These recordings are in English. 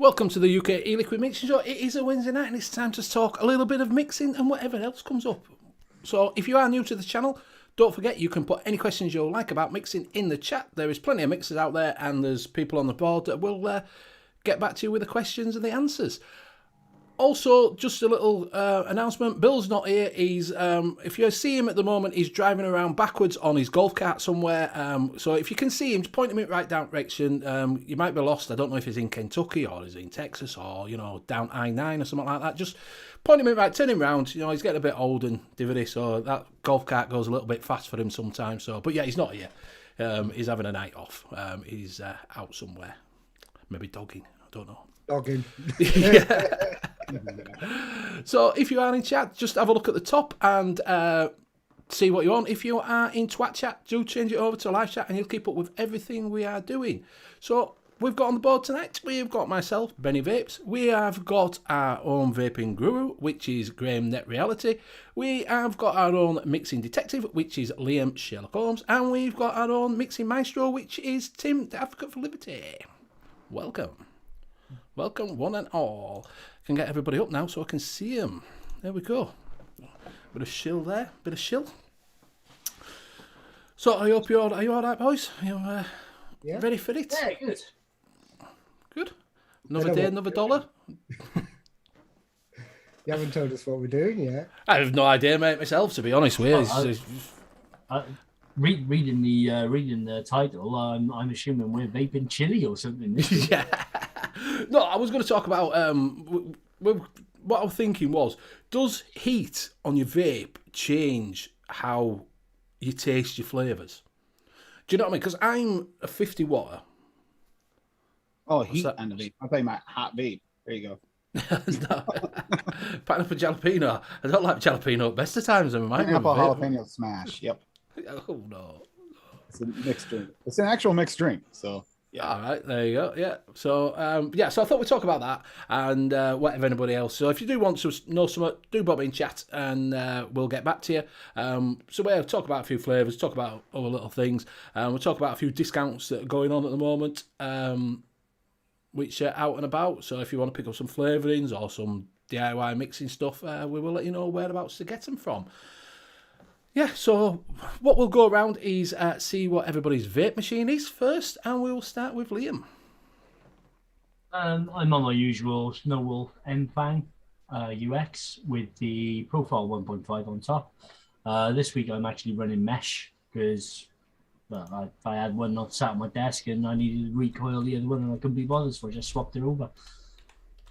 Welcome to the U.K.E-Liquid Mixing Show. It is a Wednesday night and it's time to talk a little bit of mixing and whatever else comes up. So if you are new to the channel, don't forget you can put any questions you like about mixing in the chat. There is plenty of mixers out there and there's people on the board that will get back to you with the questions and the answers. Also, just a little announcement. Bill's not here. He's if you see him at the moment, he's driving around backwards on his golf cart somewhere. So if you can see him, just point him in the right direction. You might be lost. I don't know if he's in Kentucky or he's in Texas or, you know, down I-9 or something like that. Just point him in right, turn him round. You know, he's getting a bit old and divvy, so that golf cart goes a little bit fast for him sometimes. So, but yeah, he's not here. He's having a night off. He's out somewhere, maybe dogging. I don't know. Dogging. Yeah. So if you are in chat, just have a look at the top and see what you want. If you are in Twat chat, do change it over to live chat and you'll keep up with everything we are doing. So we've got on the board tonight, we've got myself, Benny Vapes. We have got our own vaping guru, which is Graham Net Reality. We have got our own mixing detective, which is Liam Sherlock Holmes. And we've got our own mixing maestro, which is Tim, the Advocate for Liberty. Welcome. Welcome, one and all. I can get everybody up now so I can see them. There we go. Bit of shill there, bit of shill. So I hope are you all right, boys? Are you ready for it? Yeah, good. Good. Another day, another dollar. You haven't told us what we're doing yet. I have no idea, mate, myself, to be honest with you. Reading the title, I'm assuming we're vaping chili or something. Yeah. No, I was going to talk about what I was thinking was, does heat on your vape change how you taste your flavours? Do you know what I mean? Because I'm a 50 water. Oh, heat on the vape. I'm talking about hot vape. There you go. No. Pineapple jalapeno. I don't like jalapeno at best of times. Pineapple jalapeno smash. Yep. Oh no. It's a mixed drink. It's an actual mixed drink. So yeah. All right, there you go. Yeah. So so I thought we'd talk about that and whatever anybody else. So if you do want to know something, do bob in chat and we'll get back to you. So we'll talk about a few flavours, talk about other little things. We'll talk about a few discounts that are going on at the moment, which are out and about. So if you want to pick up some flavourings or some DIY mixing stuff, we will let you know whereabouts to get them from. Yeah, so what we'll go around is see what everybody's vape machine is first, and we will start with Liam. I'm on my usual Snowwolf M-Fang UX with the Profile 1.5 on top. This week I'm actually running mesh because I had one not sat on my desk and I needed to recoil the other one and I couldn't be bothered, so I just swapped it over.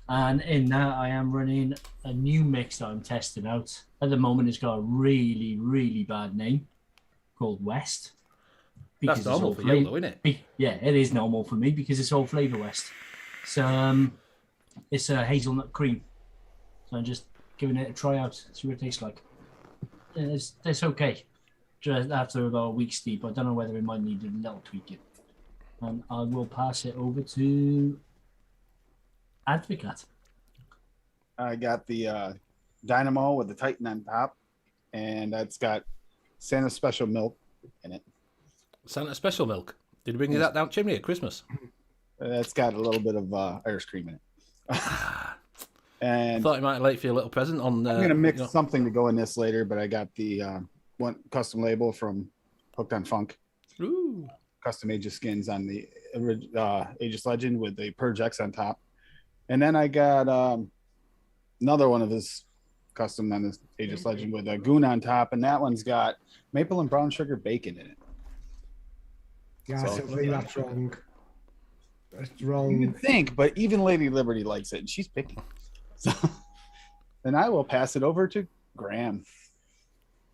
And in that, I am running a new mix that I'm testing out. At the moment, it's got a really, really bad name called West. That's normal for you, though, isn't it? Yeah, it is normal for me because it's all Flavour West. So it's a hazelnut cream. So I'm just giving it a try out, see what it tastes like. It's okay. Just after about a week's steep, I don't know whether it might need a little tweaking. And I will pass it over to Advocate. I got the Dynamo with the Titan on top, and that's got Santa Special milk in it. Santa Special milk. Did you bring you that down chimney at Christmas? That's got a little bit of Irish cream in it. And I thought you might like for your little present on. I'm gonna mix something to go in this later, but I got the one custom label from Hooked on Funk. Ooh. Custom Aegis skins on the Aegis Legend with the Purge X on top. And then I got another one of his custom on this Aegis Legend with a Goon on top, and that one's got maple and brown sugar bacon in it. Yeah, So- I think that's wrong. That's wrong. You would think, but even Lady Liberty likes it, and she's picky. So then I will pass it over to Graham.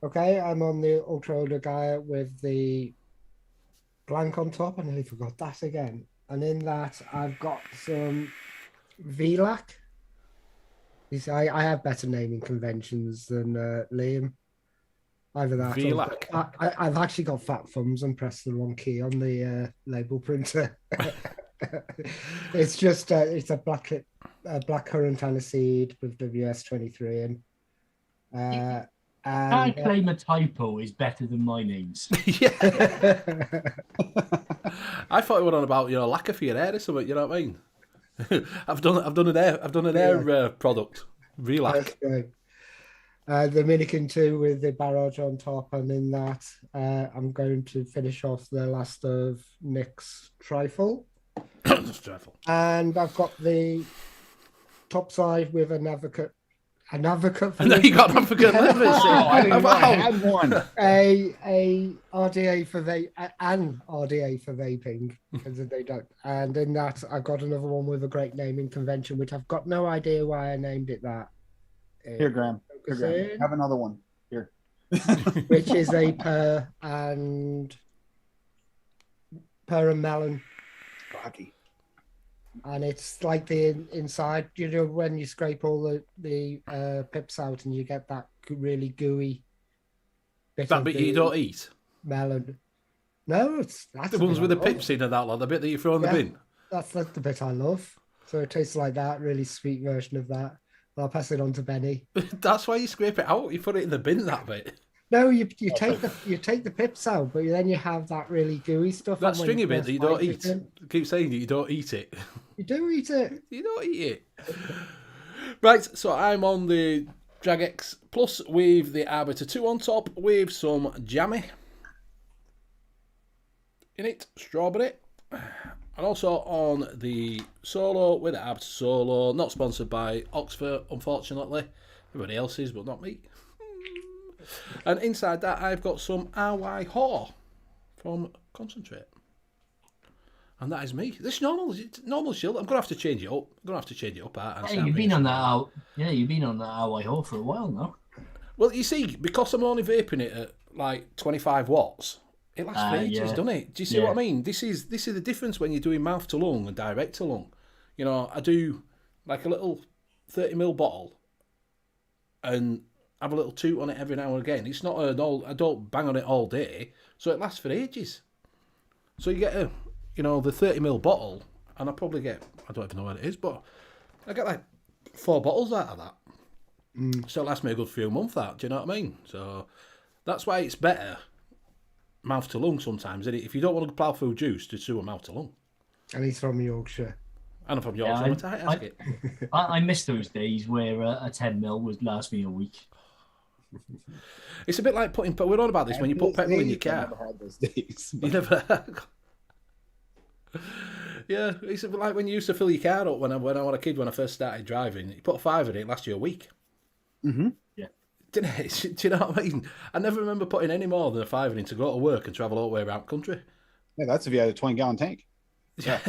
Okay, I'm on the Ultra Older guy with the blank on top. I nearly forgot that again. And in that, I've got some V-Lac. You see, I have better naming conventions than Liam. Either that V-Lac. I've actually got fat thumbs and pressed the wrong key on the label printer. It's just it's a black currant aniseed with WS23 in. I claim a typo is better than my names. Yeah. I thought you were on about, lacquer for your hair or something, you know what I mean? I've done an air product. Relax. That's great. The Minikin 2 with the barrage on top, and in that, I'm going to finish off the last of Nick's trifle. Just trifle. And I've got the top side with an advocate. An advocate for And then you got an advocate. I didn't know I had one. a RDA for an RDA for vaping, because they don't. And in that, I've got another one with a great naming convention, which I've got no idea why I named it that. Here, Graham. Have another one. Here. Which is a pear and melon. Rocky. And it's like the inside, you know, when you scrape all the pips out and you get that really gooey bit. That bit you don't eat? Melon. No, that's the ones with the pips in and that, like the bit that you throw in the bin. That's the bit I love. So it tastes like that, really sweet version of that. I'll pass it on to Benny. That's why you scrape it out. You put it in the bin, that bit. No, you take the pips out, but then you have that really gooey stuff. That stringy bit that you don't eat. I keep saying that you don't eat it. You do eat it. You don't eat it. Right, so I'm on the Dragex Plus with the Arbiter 2 on top with some jammy in it, strawberry. And also on the Solo with the Arbiter Solo, not sponsored by Oxford, unfortunately. Everybody else is, but not me. And inside that, I've got some RY Haw from Concentrate. And that is me. This is normal shield. I'm going to have to change it up. Hey, you've been on that RY Haw for a while now. Well, you see, because I'm only vaping it at like 25 watts, it lasts for ages, doesn't it? Do you see what I mean? This is the difference when you're doing mouth to lung and direct to lung. You know, I do like a little 30ml bottle and have a little toot on it every now and again. It's not I don't bang on it all day, so it lasts for ages. So you get the 30ml bottle, and I probably get, I don't even know what it is, but I get like 4 bottles out of that. So it lasts me a good few months, that. Do you know what I mean? So that's why it's better mouth to lung sometimes, isn't it? If you don't want to plough through juice, just do a mouth to lung. And he's from Yorkshire. And I'm from Yorkshire. I miss those days where a 10ml would last me a week. It's a bit like we're on about this when you put petrol in your car. I never had those days. You never. Yeah, it's a bit like when you used to fill your car up when I was a kid, when I first started driving. You put a 5 in it, it lasts you a week. Mm-hmm. Yeah. Didn't it? Do you know what I mean? I never remember putting any more than a 5 in to go to work and travel all the way around country. Yeah, that's if you had a 20-gallon tank. Yeah.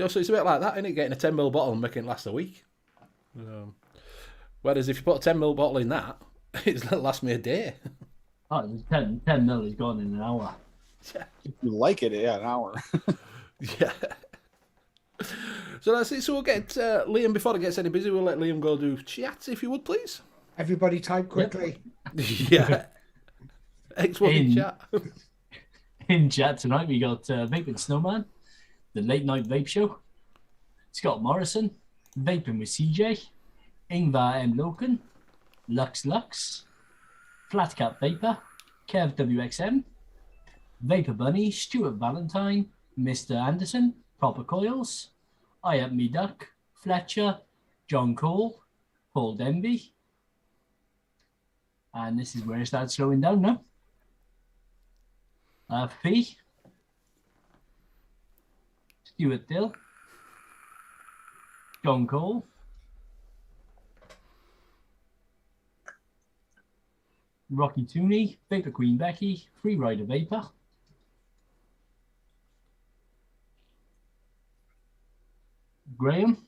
So it's a bit like that, isn't it? Getting a 10ml bottle and making it last a week. Whereas if you put a 10ml bottle in that, it'll last me a day. Oh, 10ml is gone in an hour. Yeah. If you like it, an hour. Yeah. So that's it. So we'll get Liam, before it gets any busy, we'll let Liam go do chat, if you would, please. Everybody type quickly. Yeah. X1 in chat. In chat tonight, we got Vaping Snowman, the Late Night Vape Show, Scott Morrison, Vaping with CJ, Ingvar M. Loken, Lux, Flatcap Vapor, Kev WXM, Vapor Bunny, Stuart Valentine, Mr. Anderson, Proper Coils, I Up Me Duck, Fletcher, John Cole, Paul Denby. And this is where it starts slowing down now. Fee, Stuart Dill, John Cole, Rocky Tooney, Vapor Queen Becky, Freerider Vapor, Graham,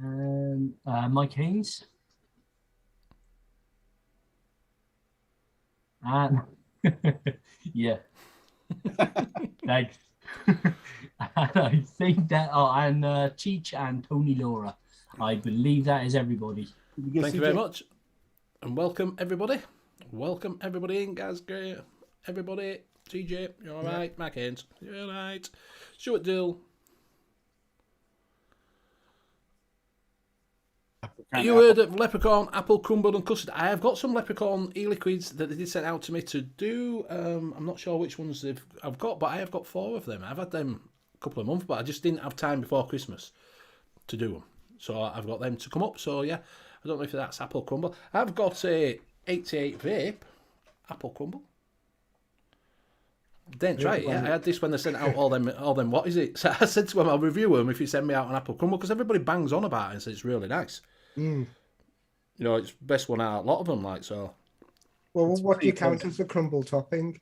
and Mike Haynes, and yeah, thanks. And I think that, and Cheech and Tony Laura. I believe that is everybody. Thank you very much. And welcome, everybody. Welcome, everybody in, guys. Great. Everybody. TJ, you all right? Mac Haynes, you all right? Stuart Dill. You heard of leprechaun, apple, crumble, and custard? I have got some leprechaun e-liquids that they did send out to me to do. I'm not sure which ones I've got, but I have got 4 of them. I've had them a couple of months, but I just didn't have time before Christmas to do them. So I've got them to come up. So yeah, I don't know if that's apple crumble. I've got a 88 vape apple crumble. Didn't try it yet. I had this when they sent out all them. What is it? So I said to them, I'll review them if you send me out an apple crumble, because everybody bangs on about it and says it's really nice. You know, it's the best one out of a lot of them. Like so. Well, what do you count as the crumble topping?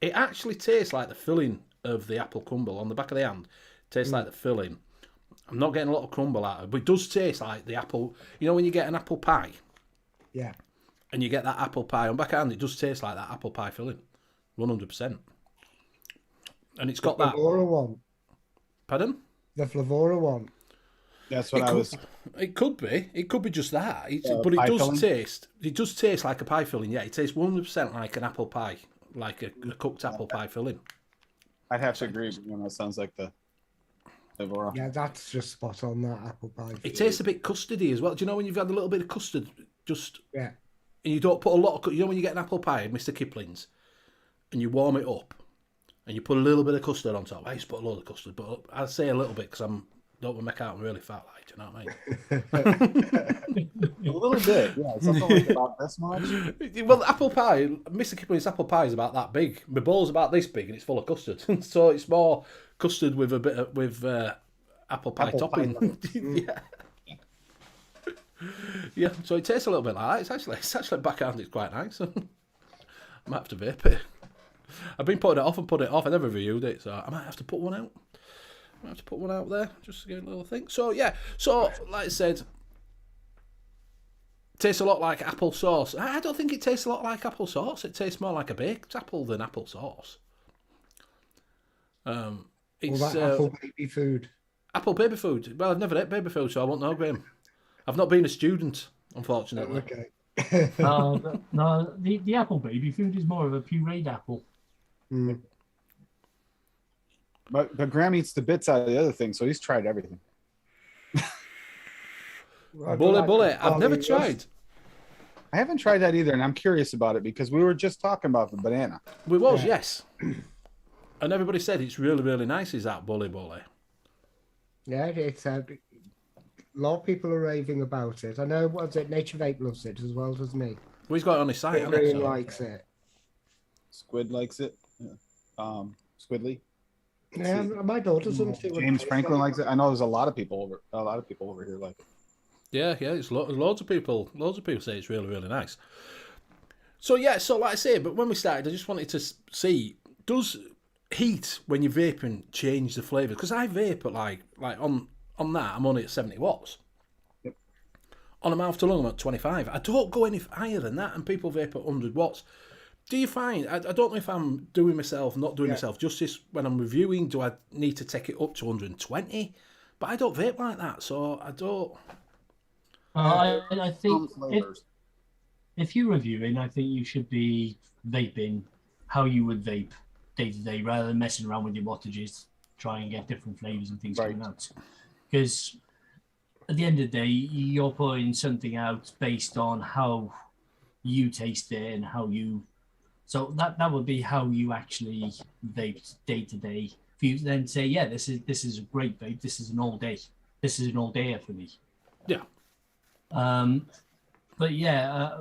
It actually tastes like the filling of the apple crumble on the back of the hand. It tastes like the filling. I'm not getting a lot of crumble out of it, but it does taste like the apple. You know when you get an apple pie? Yeah. And you get that apple pie on the back of the hand, it does taste like that apple pie filling. 100%. And it's got that. Flavora one. Pardon? The Flavora one. That's what I was. It could be. It could be just that. But it does filling? taste. It does taste like a pie filling. Yeah, it tastes 100% like an apple pie, like a cooked apple pie filling. I'd have to agree. When that sounds like the Flavora. Yeah, that's just spot on, that apple pie. It tastes a bit custardy as well. Do you know when you've had a little bit of custard, Yeah. and you don't put a lot of, you know when you get an apple pie, Mr. Kipling's, and you warm it up, and you put a little bit of custard on top. I used to put a load of custard, but I'd say a little bit because don't want to make out I'm really fat, like, do you know what I mean? A little bit, yeah. Something like about this much. Well, the apple pie, Mr. Kipling's apple pie is about that big. My bowl's about this big, and it's full of custard. So it's more custard with a bit of apple pie topping. Yeah. Yeah, so it tastes a little bit like that. It's actually backhand. It's quite nice. I might have to vape it. I've been putting it off and put it off. I never reviewed it, so I might have to put one out. I might have to put one out there just to get a little thing. So yeah, so like I said, tastes a lot like apple sauce. I don't think it tastes a lot like apple sauce. It tastes more like a baked apple than apple sauce. It's apple baby food. Apple baby food. Well, I've never ate baby food, so I won't know, Graham. I've not been a student, unfortunately. Okay. No, the apple baby food is more of a pureed apple. But Graham eats the bits out of the other thing, so he's tried everything. Bully. I've never tried. I haven't tried that either, and I'm curious about it because we were just talking about the banana. We was, yes. And everybody said it's really, really nice, is that bully? Yeah, it's a lot of people are raving about it. I know, what's it? Nature Vape loves it as well, doesn't he? Well, he's got it on his site, He hasn't he? really So. likes it. Squid likes it. Squidly. Yeah, my daughter doesn't see what James it Franklin tastes likes it. I know there's a lot of people over here like it. Yeah, it's loads of people say it's really, really nice. So yeah, so like I say, but when we started, I just wanted to see, does heat when you're vaping change the flavour? Because I vape at like on that, I'm only at 70 watts. Yep. On a mouth to lung, I'm at 25. I don't go any higher than that, and people vape at 100 watts. Do you find, I don't know if I'm doing myself, not doing myself justice when I'm reviewing, do I need to take it up to 120? But I don't vape like that, so I don't... I think if you're reviewing, I think you should be vaping how you would vape day to day, rather than messing around with your wattages, try and get different flavors and things coming out. Because at the end of the day, you're putting something out based on how you taste it and how you. So that would be how you actually vape day to day. If you then say, yeah, this is a great vape, this is an all day, this is an all dayer for me. Yeah. But yeah,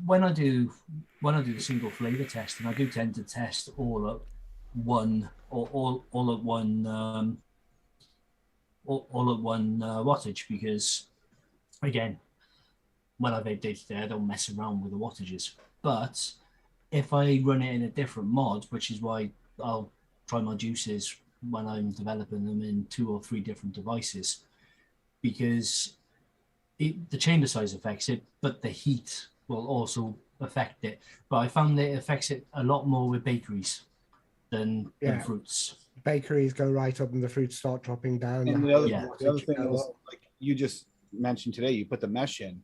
when I do the single flavor test, and I do tend to test all at one wattage, because again, when I vape day to day, I don't mess around with the wattages. But if I run it in a different mod, which is why I'll try my juices when I'm developing them in 2 or 3 different devices, because the chamber size affects it, but the heat will also affect it. But I found that it affects it a lot more with bakeries than fruits. Bakeries go right up and the fruits start dropping down. And the other thing is, like you just mentioned today, you put the mesh in.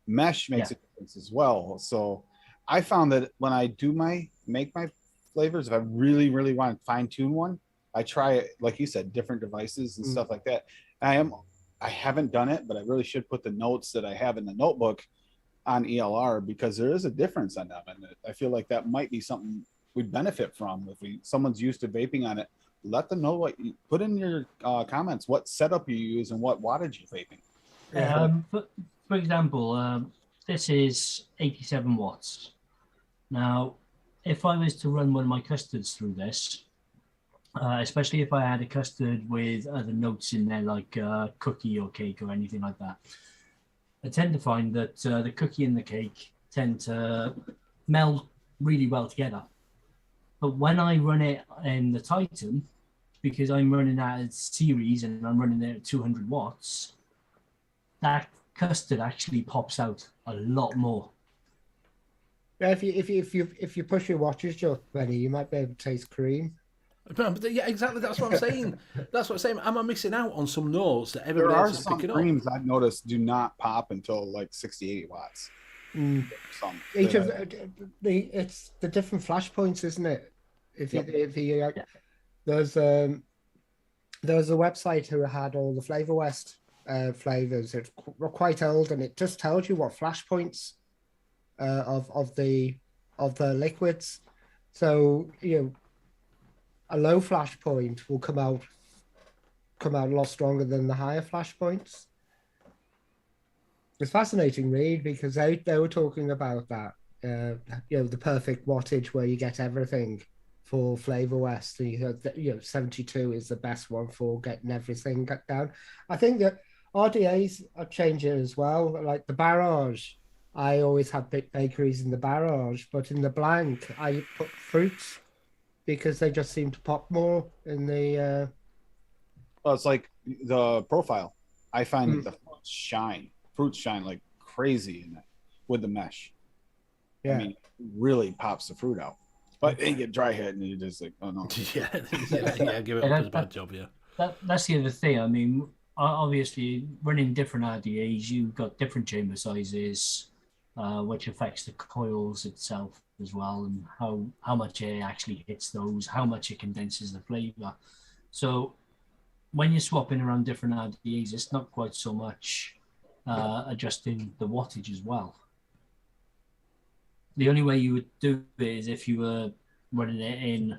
Mesh makes a difference as well. So I found that when I do make my flavors, if I really, really want to fine tune one, I try it, like you said, different devices and stuff like that. I am I haven't done it, but I really should put the notes that I have in the notebook on ELR, because there is a difference on them, and I feel like that might be something we'd benefit from. If someone's used to vaping on it, let them know what you put in your comments, what setup you use and what wattage you're vaping. For example, this is 87 watts. Now, if I was to run one of my custards through this, especially if I had a custard with other notes in there, like cookie or cake or anything like that, I tend to find that the cookie and the cake tend to meld really well together. But when I run it in the Titan, because I'm running that as series and I'm running it at 200 watts, that custard actually pops out a lot more. Yeah, if you push your watches up, Benny, you might be able to taste cream. Yeah, exactly. That's what I'm saying. That's what I'm saying. Am I missing out on some notes that There everybody are else is some picking up? creams I've noticed do not pop until like 60, 80 watts. Some Each that of it's the different flash points, isn't it? If you there's a website who had all the Flavor West flavors. It's quite old, and it just tells you what flash points of the liquids. So a low flash point will come out a lot stronger than the higher flash points. It's fascinating read, because they were talking about that, the perfect wattage where you get everything for Flavor West. And you said 72 is the best one for getting everything down. I think that RDAs are changing as well. Like the Barrage, I always have bakeries in the Barrage, but in the Blank, I put fruits because they just seem to pop more in the. well, it's like the profile. I find that the fruits shine like crazy in it with the mesh. Yeah. I mean, it really pops the fruit out. But you get dry head and you're just like, oh no. yeah, give it up as a bad job, yeah. That's the other thing. I mean, obviously, running different RDAs, you've got different chamber sizes, which affects the coils itself as well, and how much air actually hits those, how much it condenses the flavor. So when you're swapping around different RDAs, it's not quite so much adjusting the wattage as well. The only way you would do it is if you were running it in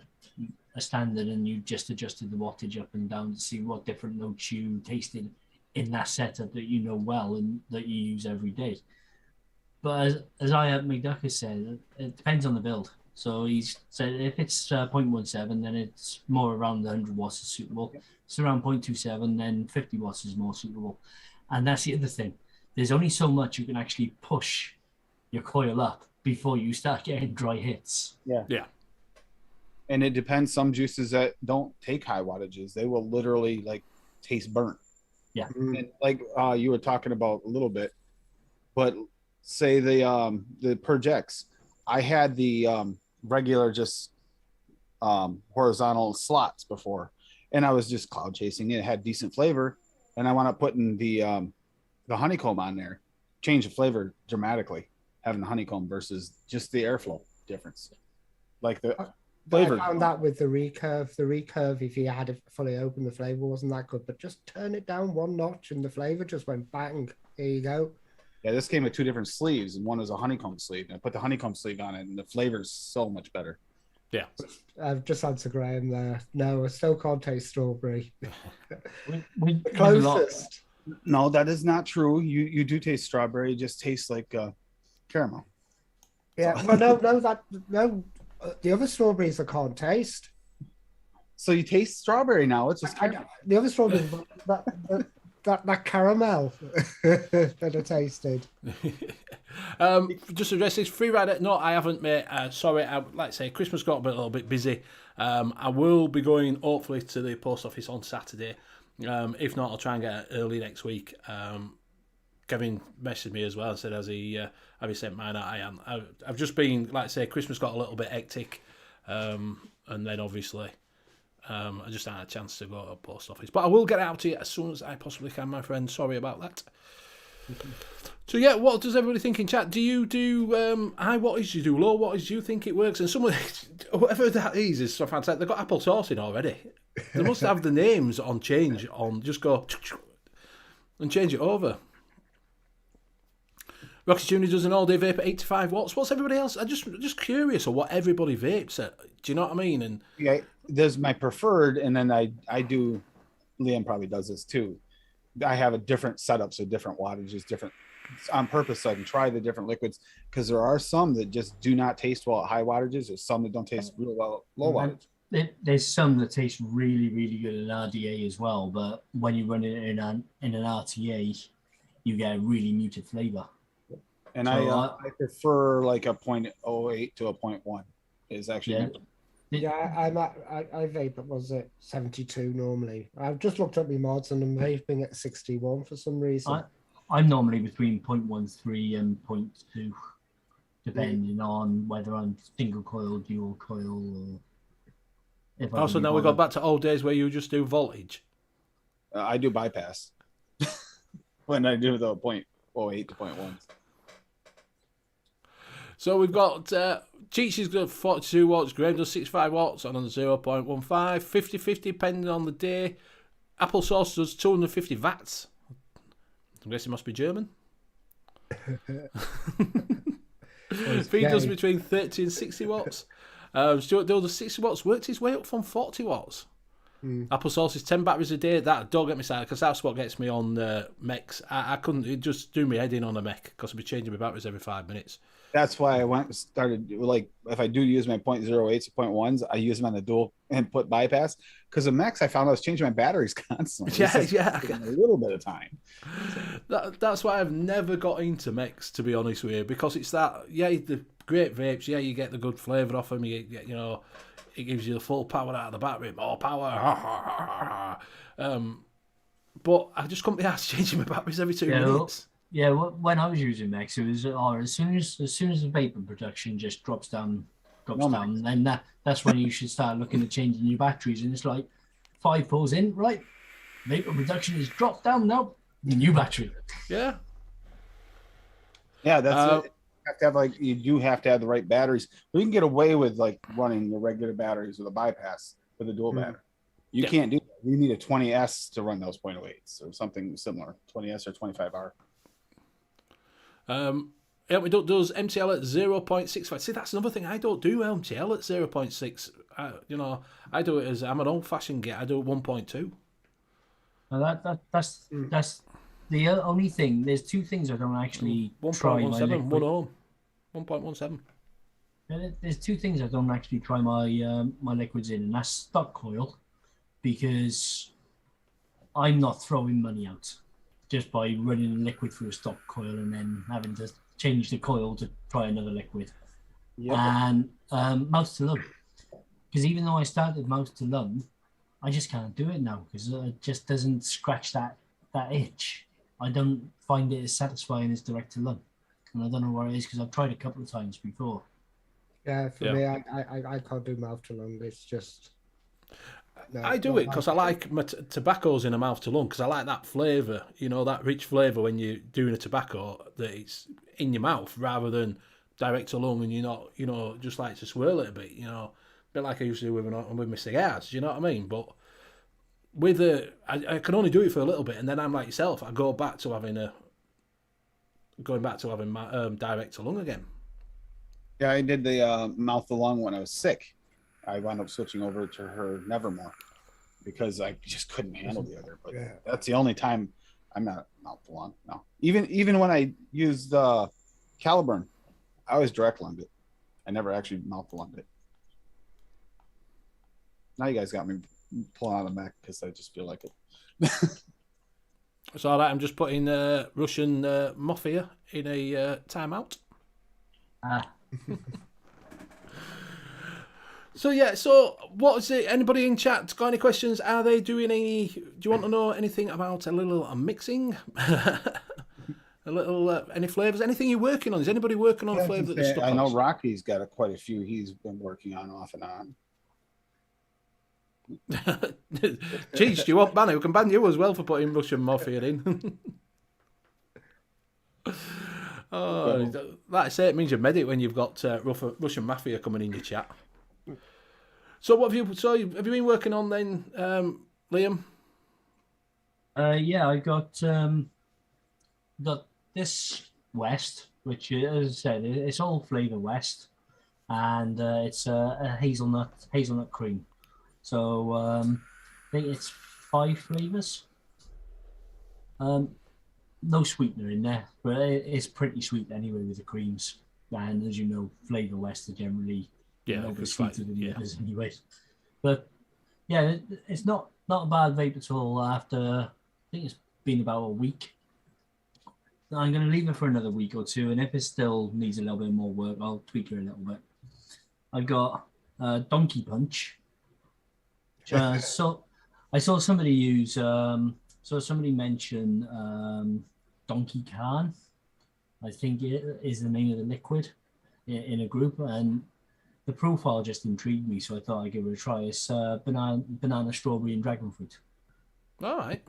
a standard and you just adjusted the wattage up and down to see what different notes you tasted in that setup that you know well and that you use every day. But as McDuck has said, it depends on the build. So he's said if it's 0.17, then it's more around the 100 watts is suitable. If it's around 0.27, then 50 watts is more suitable. And that's the other thing. There's only so much you can actually push your coil up before you start getting dry hits. Yeah. And it depends. Some juices that don't take high wattages, they will literally like taste burnt. Yeah. And like you were talking about a little bit, but say the Purge X, I had the regular just horizontal slots before, and I was just cloud chasing it. It had decent flavor, and I wound up putting the honeycomb on there, change the flavor dramatically, having the honeycomb versus just the airflow difference. Like the flavor. I found that with the recurve. The recurve, if you had it fully open, the flavor wasn't that good, but just turn it down one notch and the flavor just went bang. There you go. Yeah, this came with two different sleeves, and one was a honeycomb sleeve. And I put the honeycomb sleeve on it, and the flavor's so much better. Yeah. I've just answered Graham there. No, I still can't taste strawberry. We Closest. No, that is not true. You do taste strawberry. It just tastes like caramel. Yeah, well, no. The other strawberries I can't taste. So you taste strawberry now. It's just the other strawberries, that caramel that I tasted. Just to address this free rider. No, I haven't, mate. Sorry, like I say, Christmas got a little bit busy. I will be going hopefully to the post office on Saturday. If not, I'll try and get it early next week. Kevin messaged me as well and said, have you sent mine out? I've just been, like I say, Christmas got a little bit hectic. And then obviously I just hadn't had a chance to go to the post office. But I will get it out to you as soon as I possibly can, my friend. Sorry about that. So yeah, what does everybody think in chat? Do you do high wattage? Do you do low wattage? Do you think it works? And someone, whatever that is so fantastic. They've got apple sauce in already. They must have the names on change on. Just go. and change it over. Rocky Junior does an all-day vape at 85 watts. What's everybody else? I'm just curious of what everybody vapes at. Do you know what I mean? And Yeah, there's my preferred, and then I do. Liam probably does this too. I have a different setup, so different wattages, different on purpose, so I can try the different liquids, because there are some that just do not taste well at high wattages. There's some that don't taste real well at low wattage. There's some that taste really, really good in RDA as well, but when you run it in an RTA, you get a really muted flavor. And So, I prefer like a 0.08 to a 0.1 is actually. Yeah. I vape at, was it 72 normally? I've just looked up my mods and I'm vaping at 61 for some reason. I'm normally between 0.13 and 0.2, depending on whether I'm single coil, dual coil, or if I also now we got back to old days where you just do voltage. I do bypass when I do the 0.08 to 0.1. So we've got Cheechy's got 42 watts, Graham does 65 watts on 0.15, 50-50 depending on the day. Applesauce does 250 watts. I guess it must be German. Feed does between 30 and 60 watts. Stuart Dill does 60 watts, worked his way up from 40 watts. Applesauce is 10 batteries a day. That don't get me started, because that's what gets me on mechs. I couldn't, it just do me head in on a mech, because I'll be changing my batteries every 5 minutes. That's why I went and started, like, if I do use my 0.08s to 0.1s, I use them on the dual input bypass, because the mechs I found I was changing my batteries constantly. Yeah. A little bit of time. That's why I've never got into mechs, to be honest with you, because it's that, the great vapes, you get the good flavour off them, you know, it gives you the full power out of the battery, more power. But I just couldn't be asked changing my batteries every 2 minutes. Yeah, when I was using mechs, it was as soon as the vapor production just drops down, then that's when you should start looking at changing your batteries. And it's like 5 pulls in, right? Vapor production is dropped down now. New battery. Yeah. Yeah, that's it. You do have to have the right batteries. We can get away with like running the regular batteries with a bypass with a dual battery. You can't do that. You need a 20S to run those 0.08s or something similar, 20S or 25R. We don't does MTL at 0.65. See, that's another thing. I don't do MTL at 0.6. I do it as I'm an old-fashioned git. I do it 1.2. Now that's the only thing. There's 2 things I don't actually try. 1.17, 1 ohm. 1.17. There's 2 things I don't actually try my my liquids in, and that's stock coil, because I'm not throwing money out just by running a liquid through a stock coil and then having to change the coil to try another liquid. Yep. And mouth to lung, because even though I started mouth to lung, I just can't do it now, because it just doesn't scratch that itch. I don't find it as satisfying as direct to lung, and I don't know what it is, because I've tried a couple of times before. Yeah, for me, I can't do mouth to lung. It's just. No, I do it because I like my tobaccos in a mouth to lung, because I like that flavour, that rich flavour when you're doing a tobacco, that it's in your mouth rather than direct to lung, and you're not, just like to swirl it a bit, a bit like I used to do with my cigars, do you know what I mean? But with I can only do it for a little bit, and then I'm like yourself, I go back to having my direct to lung again. Yeah, I did the mouth to lung when I was sick. I wound up switching over to her Nevermore because I just couldn't handle the other. But that's the only time I'm not mouth to lung. No, even when I used Caliburn, I always direct lunged it. I never actually mouth to lunged it. Now you guys got me pulling out of the mech because I just feel like it. It's all right. I'm just putting Russian Mafia in a timeout. So what is it? Anybody in chat got any questions? Are they doing any? Do you want to know anything about a little mixing? A little any flavors? Anything you're working on? Is anybody working on a flavor that stuck? I know Rocky's got quite a few he's been working on off and on. Jeez, do you want banner? We can ban you as well for putting Russian Mafia in. Like I say, it means you're medic when you've got Russian Mafia coming in your chat. So what have you? So have you been working on then, Liam? Yeah, I got this West, which as I said, it's all flavour West, and it's a hazelnut cream. So I think it's 5 flavours. No sweetener in there, but it's pretty sweet anyway with the creams. And as you know, flavour West are generally a little bit sweeter than the others anyway. But yeah, it's not a bad vape at all. After I think it's been about a week. I'm going to leave it for another week or two, and if it still needs a little bit more work, I'll tweak it a little bit. I got Donkey Punch. So I saw somebody use. So somebody mention Donkey Khan. I think it is the name of the liquid in a group, and the profile just intrigued me, so I thought I'd give it a try. It's banana, strawberry, and dragon fruit. All right.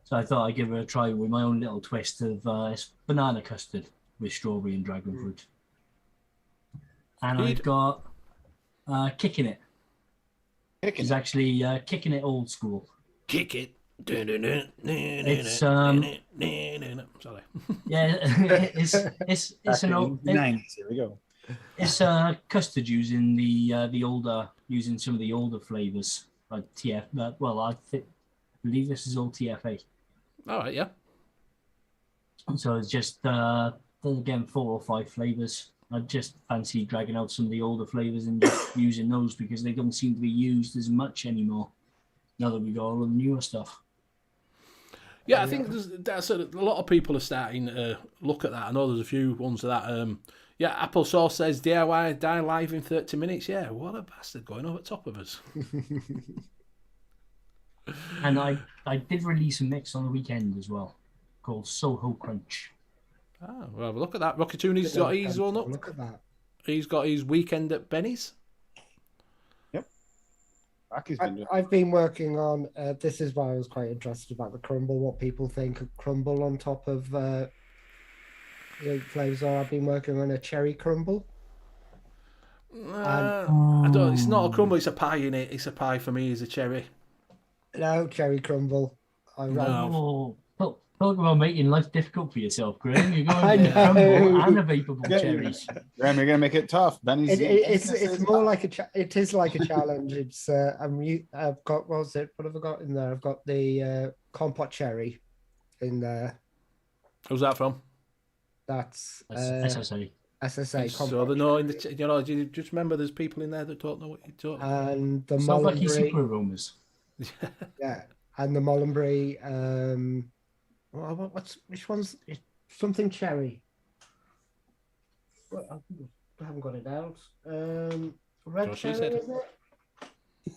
So I thought I'd give it a try with my own little twist of it's banana custard with strawberry and dragon fruit. And I've got Kicking It. It's actually Kicking It old school. Kick it. It's Sorry. yeah, it's an old. 90s. Here we go. It's custard using using some of the older flavors like TF. Well, I believe this is all TFA. All right, yeah. So it's just again 4 or 5 flavors. I just fancy dragging out some of the older flavors and just using those because they don't seem to be used as much anymore now that we got all the newer stuff. Yeah, I think that's a lot of people are starting to look at that. I know there's a few ones of that. Yeah, Apple Sauce says DIY die live in 30 minutes. Yeah, what a bastard going over the top of us. And I did release a mix on the weekend as well called Soho Crunch. Oh, well, have a look at that. Rocky Tooney's got his one up. Look at that. He's got his weekend at Benny's. Yep. Rocky's been doing. I've been working on, this is why I was quite interested about the crumble, what people think of crumble on top of flavors are. I've been working on a cherry crumble. I don't. It's not a crumble. It's a pie in it. It's a pie for me. It's a cherry. No, cherry crumble. Oh, talk about making life difficult for yourself, Graham. You're I going to know. crumble and a vapable cherries. Graham, you're gonna make it tough. Benny's. It's more like it is like a challenge. It's I've got, what was it? What have I got in there? I've got the compote cherry in there. Who's that from? That's SSA. SSA So compote. they know in the do you just remember there's people in there that don't know what you're talking about. And the Sounds like he's mullenberry. super aromas. Yeah, and the mullenberry. Which one's something cherry? Well, I haven't got it out. Red Josh, you cherry, said. is it?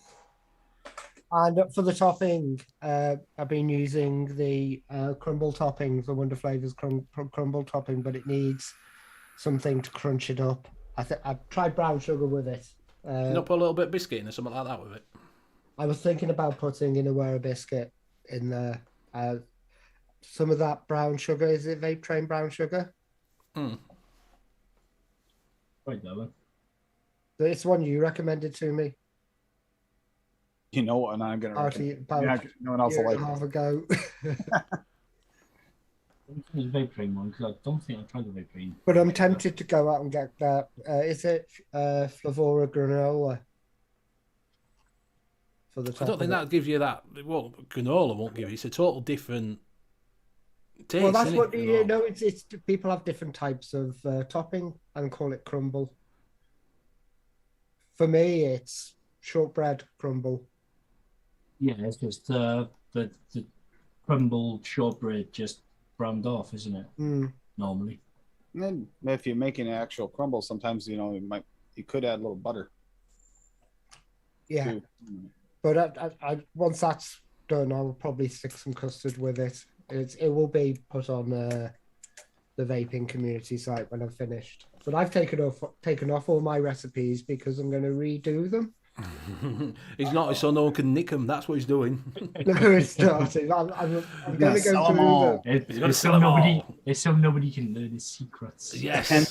And for the topping, I've been using the crumble topping, the Wonder Flavors crumble topping, but it needs something to crunch it up. I've tried brown sugar with it. Not put a little bit of biscuit in or something like that with it. I was thinking about putting in a Wera biscuit in there. Some of that brown sugar, is it Vape Train brown sugar? Mm. Right there, then. It's one you recommended to me. You know what? And I'm gonna. Actually, about No one else a will year like and a it. half ago. The vape train one because I don't think I've tried the vape train. But I'm tempted to go out and get that. Is it Flavora granola? For the top I don't think of that gives you that. Well, granola won't give you. It's a total different taste. Well, that's isn't what it? you know. It's people have different types of topping and call it crumble. For me, it's shortbread crumble. Yeah, it's just the crumbled shortbread just browned off, isn't it? Mm. Normally. And then if you're making an actual crumble, sometimes you could add a little butter. Yeah, Too. but I once that's done, I will probably stick some custard with it. It will be put on the vaping community site when I've finished. But I've taken off all my recipes because I'm going to redo them. He's not, so no one can nick him. That's what he's doing. No, it's not. I'm going to sell go 'em through all. them. He's gonna sell 'em all. It's so nobody can learn his secrets. Yes. And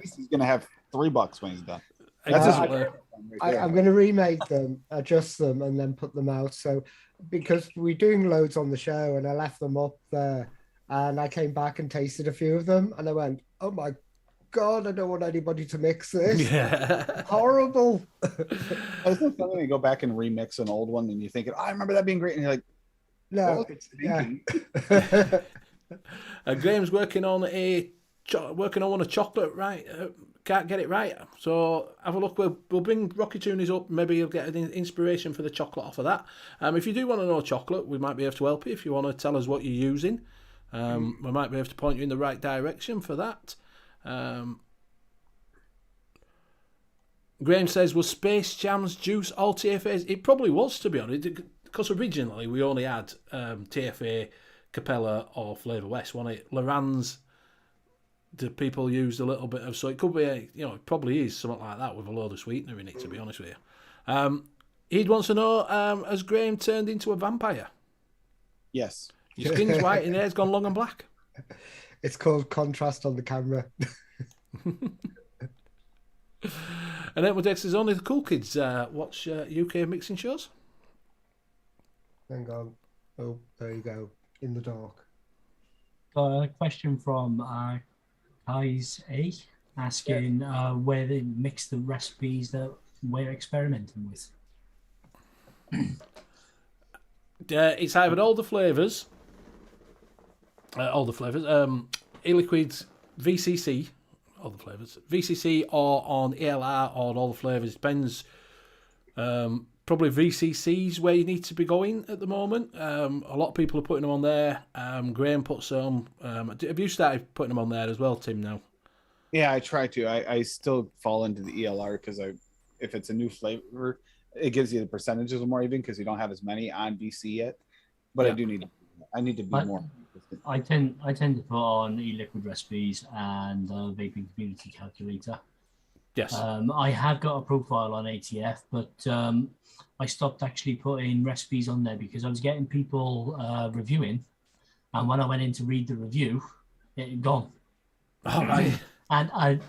he's gonna have $3 when he's done. Exactly. I'm going to remake them, adjust them, and then put them out. So, because we're doing loads on the show, and I left them up there, and I came back and tasted a few of them, and I went, "Oh my God, I don't want anybody to mix this. Yeah. Horrible." Isn't it funny when you go back and remix an old one and you think, I remember that being great, and you're like, No, what was I thinking? Graham's working on one of chocolate, right? Can't get it right. So have a look. We'll bring Rocky Toonies up. Maybe you'll get an inspiration for the chocolate off of that. If you do want to know chocolate, we might be able to help you. If you want to tell us what you're using, we might be able to point you in the right direction for that. Graham says, was Space Jam's juice all TFAs? It probably was, to be honest, because originally we only had TFA, Capella, or Flavour West, wasn't it? Loran's, the people used a little bit of, so it could be, it probably is something like that with a load of sweetener in it, to be honest with you. He'd wants to know, has Graham turned into a vampire? Yes. Your skin's white and your hair's gone long and black. It's called contrast on the camera. And then Dex says, only the cool kids watch UK mixing shows. Hang on. Oh, there you go. In the dark. Got a question from Kai's A asking where they mix the recipes that we're experimenting with. It's either all the flavours, E-liquid, VCC, all the flavours, VCC, or on ELR, or on all the flavours. Depends. Probably VCC's where you need to be going at the moment. A lot of people are putting them on there. Graham put some. Have you started putting them on there as well, Tim, now? Yeah, I try to. I still fall into the ELR because if it's a new flavor, it gives you the percentages more even because you don't have as many on VC yet. But Yeah. I need to be more consistent. I tend to put on e-liquid recipes and vaping community calculator. Yes. I have got a profile on ATF, but I stopped actually putting recipes on there because I was getting people reviewing, and when I went in to read the review, it had gone. All right. And I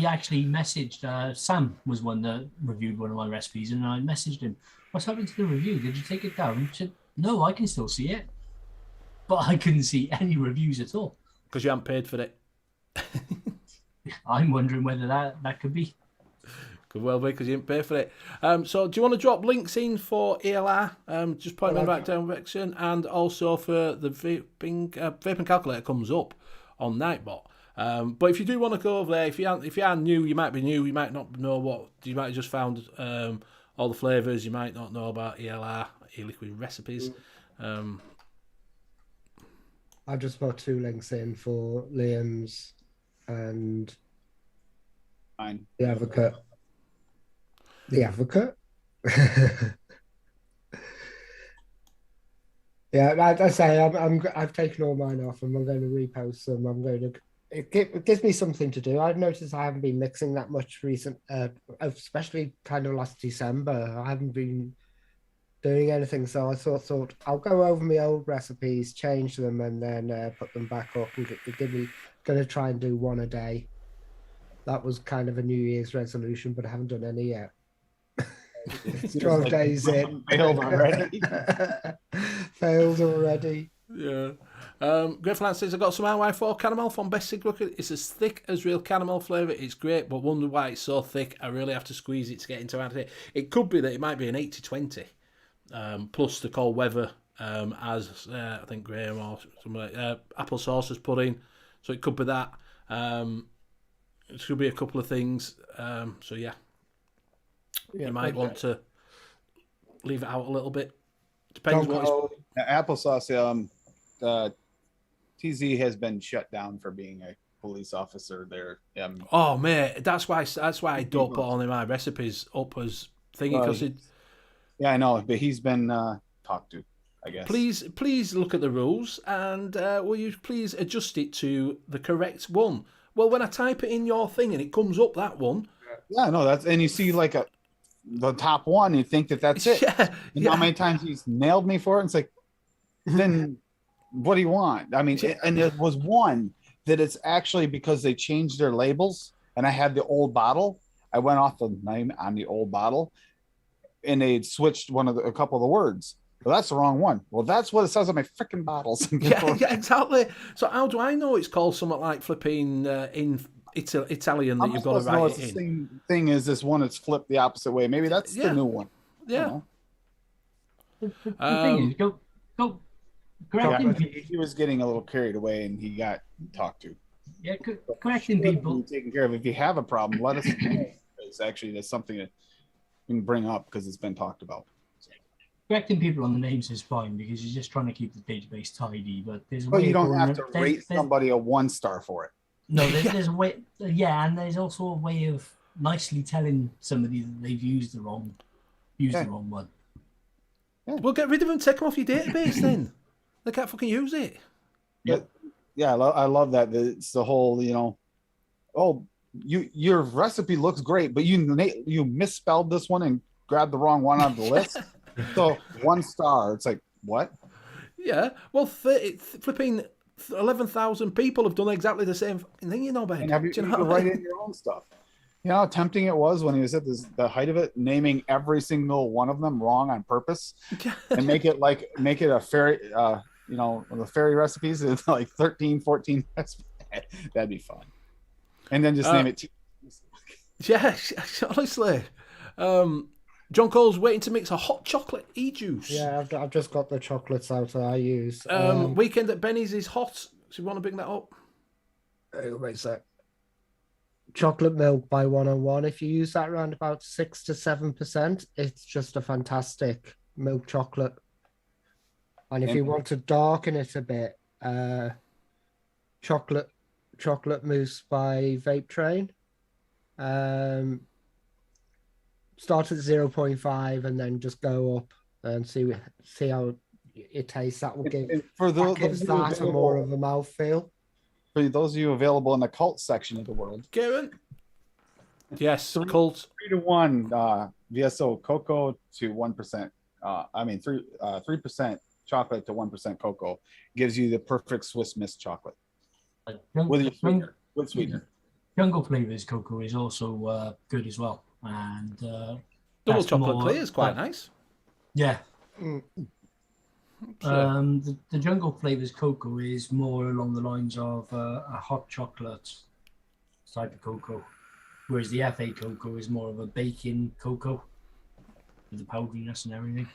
actually messaged Sam was one that reviewed one of my recipes, and I messaged him, "What's happened to the review? Did you take it down?" He said, "No, I can still see it," but I couldn't see any reviews at all. Because you haven't paid for it. I'm wondering whether that could be. Could well be because you didn't pay for it. So do you want to drop links in for ELR? Just point them back down direction, and also for the vaping calculator comes up on Nightbot. But if you do want to go over there, if you are new, you might be new, you might not know what, you might have just found all the flavours, you might not know about ELR, E-liquid recipes. I just put 2 links in for Liam's and Fine. the Advocate. The Advocate? Yeah, I say I've taken all mine off and I'm going to repost them. It gives me something to do. I've noticed I haven't been mixing that much especially kind of last December. I haven't been doing anything, so I thought I'll go over my old recipes, change them, and then put them back up. And going to try and do one a day. That was kind of a New Year's resolution, but I haven't done any yet. It's 12 days in. Failed already. Failed already. Yeah. Griffland says, I got some RY4 caramel from Best Sig. It's as thick as real caramel flavour. It's great, but wonder why it's so thick. I really have to squeeze it to get into it. It could be that it might be an 80-20. Plus the cold weather, as I think Graham or somebody, apple sauce has put in. So it could be that. It could be a couple of things. So yeah. You might want to leave it out a little bit. Depends what it's... Applesauce, TZ has been shut down for being a police officer there. Oh mate, that's why I don't put all of my recipes up as thingy because it. Yeah, I know, but he's been talked to, I guess. Please look at the rules and will you please adjust it to the correct one? Well, when I type it in your thing and it comes up that one. Yeah, no, and you see like the top one, you think that's it. Yeah, how many times he's nailed me for it? And it's like, then what do you want? I mean, and there was one that it's actually because they changed their labels, and I had the old bottle. I went off the name on the old bottle, and they'd switched a couple of the words. Well, that's the wrong one. Well, that's what it says on my freaking bottles. Yeah, exactly. So how do I know it's called something like flipping in Italian that you've got to write it's it the in? same thing as this one that's flipped the opposite way. Maybe that's the new one. Yeah. The thing is, go correcting people. He was getting a little carried away, and he got talked to. Yeah, correcting people. Taken care of. If you have a problem, let us know. It's actually that's something that you can bring up because it's been talked about. Correcting people on the names is fine because you're just trying to keep the database tidy. But there's a way. But you don't have to rate somebody a 1-star for it. No, there's a way. Yeah, and there's also a way of nicely telling somebody that they've used the wrong one. Yeah. Well, get rid of them. Take them off your database then. They can't fucking use it. Yeah, I love that. It's the whole, your recipe looks great, but you misspelled this one and grabbed the wrong one on the list. So 1 star. It's like, what? Yeah. Well, flipping 11,000 people have done exactly the same thing, Ben. And you can write in your own stuff. You know how tempting it was when he was at the height of it, naming every single one of them wrong on purpose, and make it a fairy, the fairy recipes is like 13, 14 recipes. That'd be fun. And then just name it. Yeah, honestly. John Cole's waiting to mix a hot chocolate e-juice. Yeah, I've just got the chocolates out that I use. Weekend at Benny's is hot. So you want to bring that up? Wait a sec. Chocolate milk by 101. If you use that around about 6 to 7%, it's just a fantastic milk chocolate. And if you want to darken it a bit, chocolate mousse by Vape Train. Start at 0.5 and then just go up and see how it tastes. That will give that a more of a mouthfeel. For those of you available in the cult section of the world, Kieran. Yes, cult 3-1 VSO cocoa to 1%. 3% chocolate to 1% cocoa gives you the perfect Swiss Miss chocolate with sweetener. Jungle Flavors cocoa is also good as well, and double chocolate clear is quite nice. Yeah. The Jungle Flavors cocoa is more along the lines of a hot chocolate type of cocoa, whereas the FA cocoa is more of a baking cocoa with the powderiness and everything.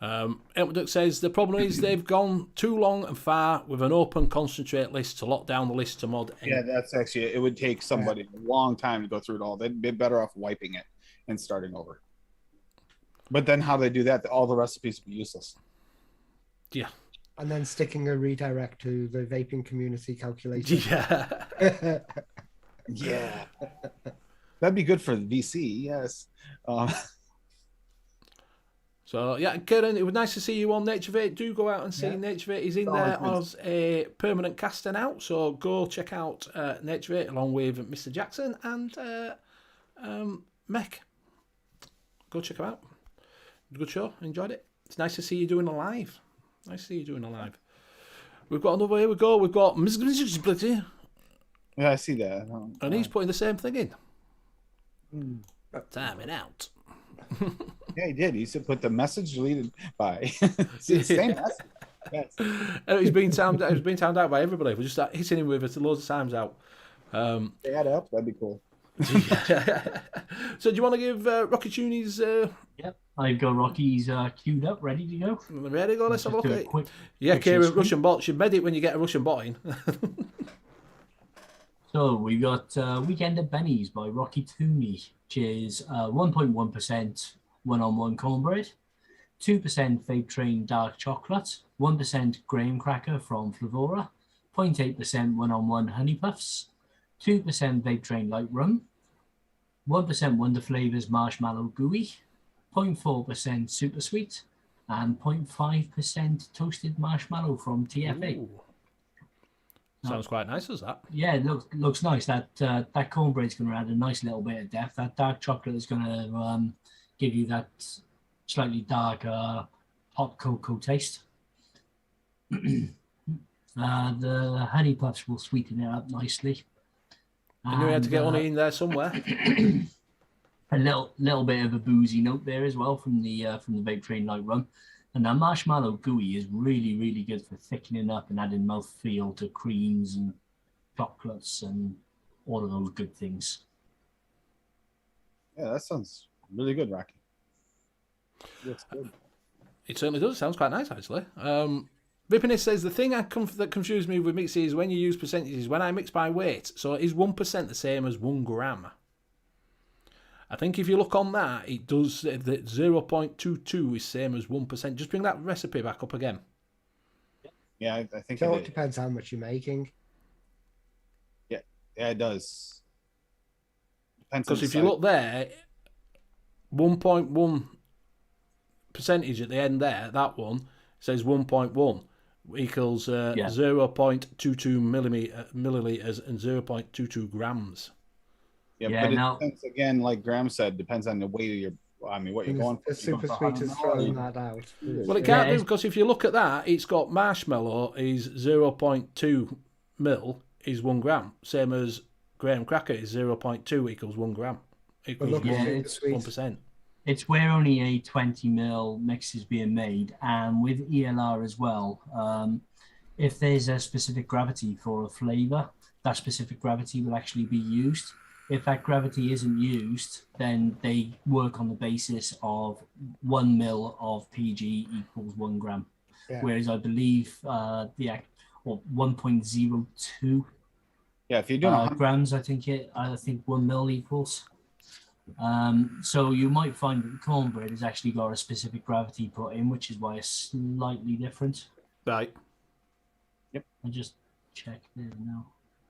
Elmduck says the problem is they've gone too long and far with an open concentrate list to lock down the list to mod. Yeah, that's actually it. Would take somebody a long time to go through it all. They'd be better off wiping it and starting over. But then how they do that, all the recipes would be useless. Yeah. And then sticking a redirect to the vaping community calculator. Yeah. Yeah. That'd be good for the VC, yes. So, yeah, Kieran, it was nice to see you on Nature Vape. Do go out and see Nature Vape. He's in there as a permanent caster now. So go check out Nature Vape along with Mr. Jackson and Mech. Go check him out. Good show. Enjoyed it. It's nice to see you doing a live. We've got another. Here we go. We've got Mr. Yeah, I see that. And he's putting the same thing in. Time it out. Yeah, he did. He said put the message deleted by. Same message. Yes. He's been timed out by everybody. We're just hitting him with it loads of times out. They add up. That'd be cool. So do you want to give Rocky Toonies? Yep, I've got Rocky's queued up, ready to go. Ready to go? Let's have a look at it. Quick Kieran, Russian bot. You med it when you get a Russian bot in. So we've got Weekend at Benny's by Rocky Tooney, which is 1.1% one-on-one cornbread, 2% Vape Train dark chocolate, 1% graham cracker from Flavora, 0.8% one-on-one honey puffs, 2% Vape Train light rum, 1% Wonder Flavors marshmallow gooey, 0.4% super sweet, and 0.5% toasted marshmallow from TFA. Ooh. Sounds quite nice, does that? Yeah, it looks nice. That cornbread's going to add a nice little bit of depth. That dark chocolate is going to give you that slightly darker hot cocoa taste. The honey puffs will sweeten it up nicely. I knew he had to get honey in there somewhere. A little bit of a boozy note there as well from the vape train light rum. And that marshmallow gooey is really good for thickening up and adding mouthfeel to creams and chocolates and all of those good things. Yeah, that sounds really good, Rocky. Looks good. It certainly does. Sounds quite nice, actually. Rippiness says, the thing that confused me with mixing is when you use percentages. When I mix by weight, so is 1% the same as 1 gram? I think if you look on that, it does that 0.22 is same as 1%. Just bring that recipe back up again. Yeah, I think So it it depends how much you're making. Yeah, it does. Because if you look there, 1.1 percentage at the end there, that one says 1.1 equals 0.22 milliliters and 0.22 grams. Yeah, but it depends, again, like Graham said, depends on the weight of your. I mean, what you're going for. The super sweet is throwing that out. Well, it can't do, because if you look at that, it's got marshmallow is 0.2 mil is 1 gram, same as graham cracker is 0.2 equals 1 gram. Equals 1%. It's where only a 20 mil mix is being made, and with ELR as well. If there's a specific gravity for a flavour, that specific gravity will actually be used. If that gravity isn't used, then they work on the basis of 1 mil of PG equals 1 gram. Yeah. Whereas I believe 1.02. Yeah, if you're doing grams, I think 1 mil equals. So you might find that the cornbread has actually got a specific gravity put in, which is why it's slightly different. Right. Yep. I'll just check there now.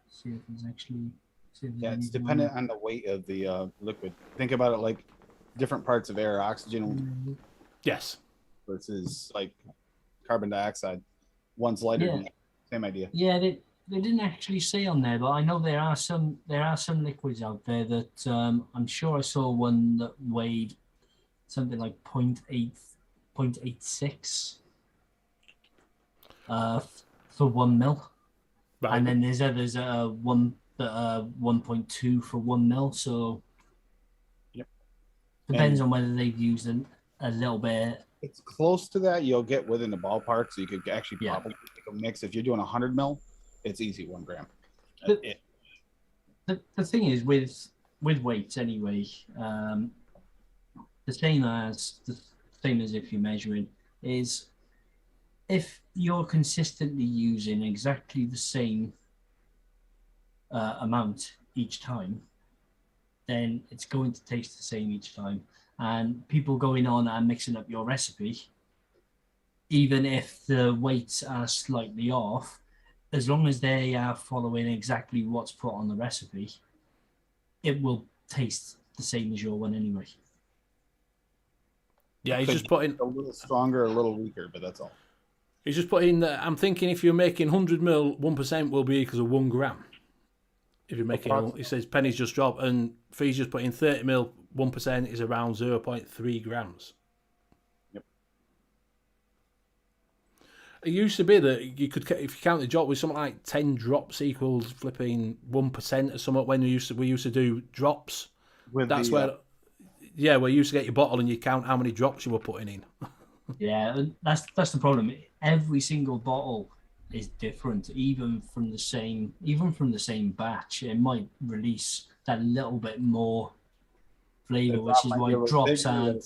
See if there's actually. Yeah, it's dependent on the weight of the liquid. Think about it like different parts of air, oxygen. Yes. Versus like carbon dioxide. One's lighter than the other. Same idea. Yeah, they didn't actually say on there, but I know there are some liquids out there that I'm sure I saw one that weighed something like 0.86 for 1 mil. Right. And then there's others 1.2 for 1 mil, so depends on whether they've used a little bit. It's close to that. You'll get within the ballpark, so you could actually probably take a mix. If you're doing 100 mil, it's easy 1 gram. The thing is with weights anyway, the same as if you're measuring is if you're consistently using exactly the same amount each time, then it's going to taste the same each time. And people going on and mixing up your recipe, even if the weights are slightly off, as long as they are following exactly what's put on the recipe, it will taste the same as your one anyway. Yeah, he's just putting a little stronger, a little weaker, but that's all. He's just putting that. I'm thinking if you're making 100 mil, 1% will be equals of 1 gram. If you're making, he says pennies just drop, and Fee's just putting 30 mil, 1% is around 0.3 grams. Yep. It used to be that you could, if you count the drop, with something like 10 drops equals flipping 1% or something. When we used to do drops, that's where we used to get your bottle and you count how many drops you were putting in. Yeah, that's the problem. Every single bottle is different, even from the same batch. It might release that little bit more flavor, which is why drops add.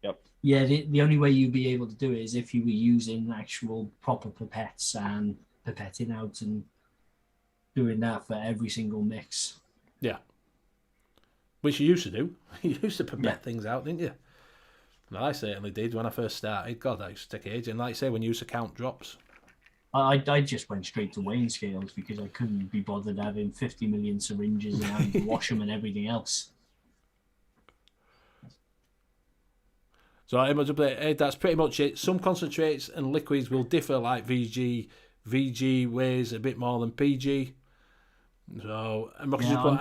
Yep. Yeah, the only way you'd be able to do it is if you were using actual proper pipettes and pipetting out and doing that for every single mix. Yeah. Which you used to do. You used to pipette things out, didn't you? Well, I certainly did when I first started. God, that used to take age. And like I say, when you used to count drops. I just went straight to weighing scales because I couldn't be bothered having 50 million syringes and having to wash them and everything else. So that's pretty much it. Some concentrates and liquids will differ, like VG. VG weighs a bit more than PG. So I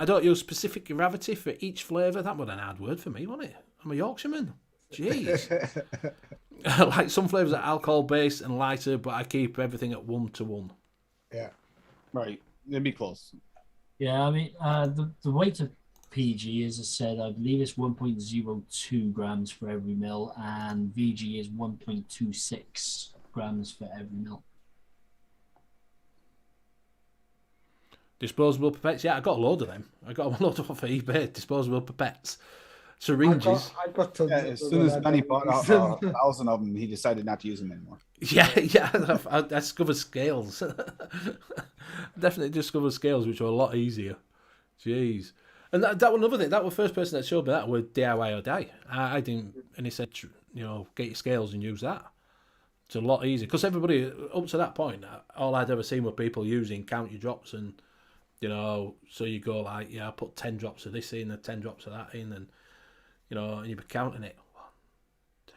don't use specific gravity for each flavour. That was an hard word for me, wasn't it? I'm a Yorkshireman. Jeez. Like some flavours are alcohol based and lighter, but I keep everything at 1 to 1. Yeah. Right. It'd be close. Yeah, I mean, the weight of PG, as I said, I believe it's 1.02 grams for every mil, and VG is 1.26 grams for every mil. Disposable pipettes. Yeah, I got a load of them. I got a load off of eBay. Disposable pipettes. Syringes. I've got tons. Yeah, of as them soon and as I Benny don't bought use them. 1,000 of them, he decided not to use them anymore. Yeah. I discovered scales. Definitely discovered scales, which were a lot easier. Jeez. And that was another thing. That was the first person that showed me that with DIY or die. I didn't, and he said, get your scales and use that. It's a lot easier because everybody up to that point, all I'd ever seen were people using count your drops and so you go like, I put 10 drops of this in and 10 drops of that in, and and you'd be counting it. 1, 2.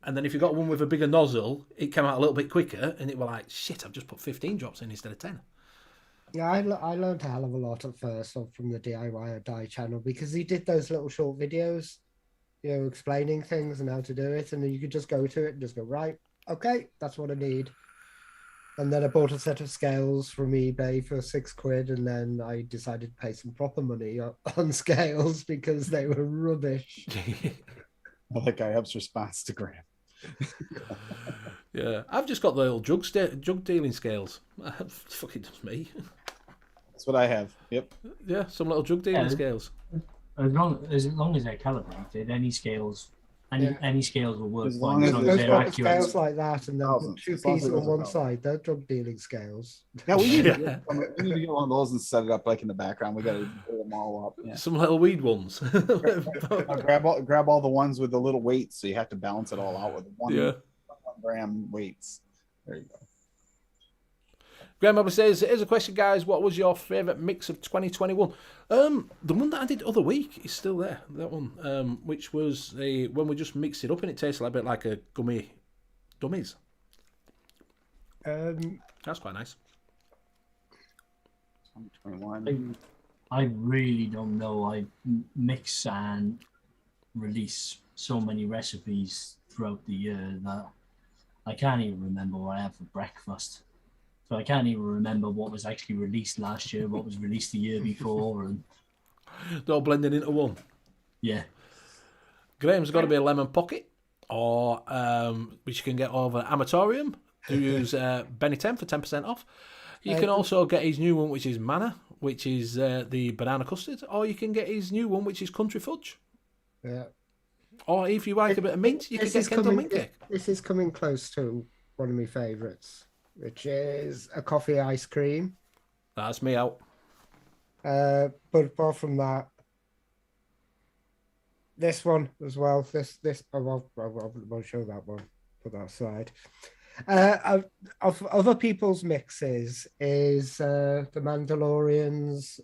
And then if you got one with a bigger nozzle, it came out a little bit quicker, and it were like, shit, I've just put 15 drops in instead of 10. Yeah, I learned a hell of a lot at first from the DIY or die channel because he did those little short videos, explaining things and how to do it, and then you could just go to it and just go, right, okay, that's what I need. And then I bought a set of scales from eBay for £6, and then I decided to pay some proper money on scales because they were rubbish. Well, that guy helps response to Graham. Yeah, I've just got the little jug dealing scales. Fucking does me. That's what I have. Yep. Yeah, some little jug dealing scales. As long as they're calibrated, any scales will work As fine long as as long Those as they're proper accurate. scales like that, and then Thousands. put two As long as pieces it on one doesn't side. They're drug dealing scales. Yeah, we need to get one of those and set it up like in the background. We got to pull them all up. Yeah. Some little weed ones. grab all the ones with the little weights, so you have to balance it all out with one 1 gram weights. There you go. Graham Bobby says, here's a question, guys. What was your favourite mix of 2021? The one that I did the other week is still there. That one, which was when we just mixed it up and it tasted a bit like a gummy dummies. That's quite nice. 2021. I really don't know. I mix and release so many recipes throughout the year that I can't even remember what I had for breakfast. So I can't even remember what was actually released last year, what was released the year before, and They're all blending into one. yeah. Graham's got to be a lemon pocket, or which you can get over Amatorium. Do use Benny 10 for 10% off. You can also get his new one, which is Manna, which is the banana custard, or you can get his new one, which is Country Fudge. Yeah. Or if you like a bit of mint, you can get Kendall mint cake. This is coming close to one of my favourites, which is a coffee ice cream. That's me out. But apart from that, this one as well. This I won't show that one. Put that aside. Of other people's mixes is the Mandalorian's.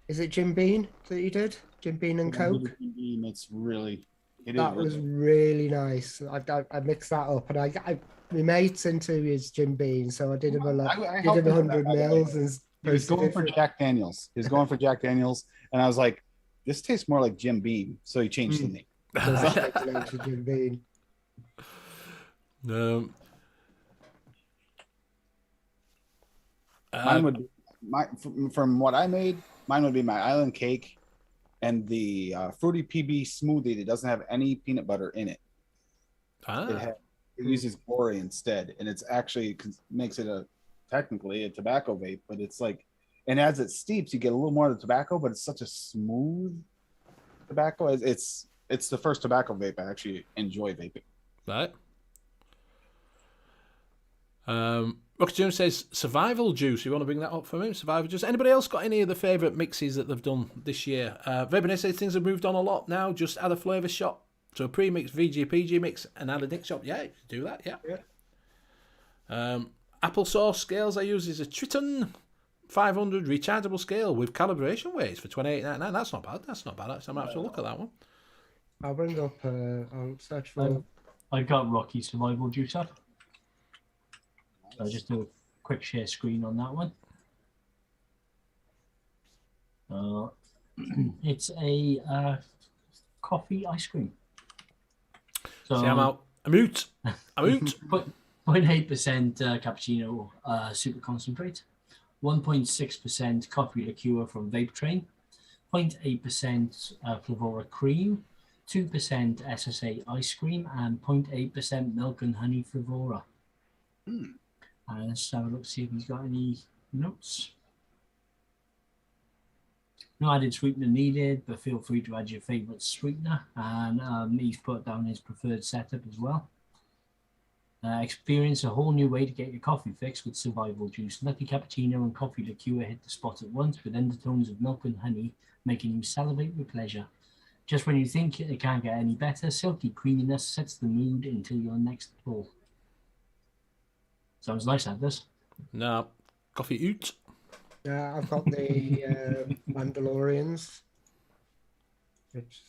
Is it Jim Beam that you did? Jim Beam and Coke. It's really. That was really nice. I mixed that up, and I my mate's into his Jim Beam, so I did him a did him 100 mils. And he was going for Jack Daniels. He was going for Jack Daniels, and I was like, "This tastes more like Jim Beam," so he changed the name. Jim Beam. Mine would be from what I made. Mine would be my island cake and the fruity PB smoothie that doesn't have any peanut butter in it. It uses glory instead, and it's actually makes it technically a tobacco vape, but it's like, and as it steeps, you get a little more of the tobacco, but it's such a smooth tobacco. It's the first tobacco vape I actually enjoy vaping. Right. Rocky Jones says survival juice. You want to bring that up for me? Survival juice. Anybody else got any of the favourite mixes that they've done this year? Vebene says things have moved on a lot now. Just add a flavour shot to a pre-mix VG/PG mix and add a Nick shop. Yeah, you can do that. Yeah. Applesauce scales I use is a Triton 500 rechargeable scale with calibration weights for $28.99. That's not bad. That's not bad. I'm gonna have to look at that one. I'll bring up. I'll search for. I got Rocky Survival Juicer. So I'll just do a quick share screen on that one. It's a coffee ice cream. So see, I'm out. I'm out. I'm out. 0.8% cappuccino super concentrate 1.6% coffee liqueur from Vape Train, 0.8% Flavora cream, 2% SSA ice cream, and 0.8% milk and honey Flavora. Let's have a look, see if he's got any notes. No added sweetener needed, but feel free to add your favorite sweetener. And he's put down his preferred setup as well. Experience a whole new way to get your coffee fix with survival juice. Nutty cappuccino and coffee liqueur hit the spot at once with undertones of milk and honey, making you salivate with pleasure. Just when you think it can't get any better, silky creaminess sets the mood until your next pull. Sounds nice, this. No, coffee oot. Yeah, I've got the Mandalorians, which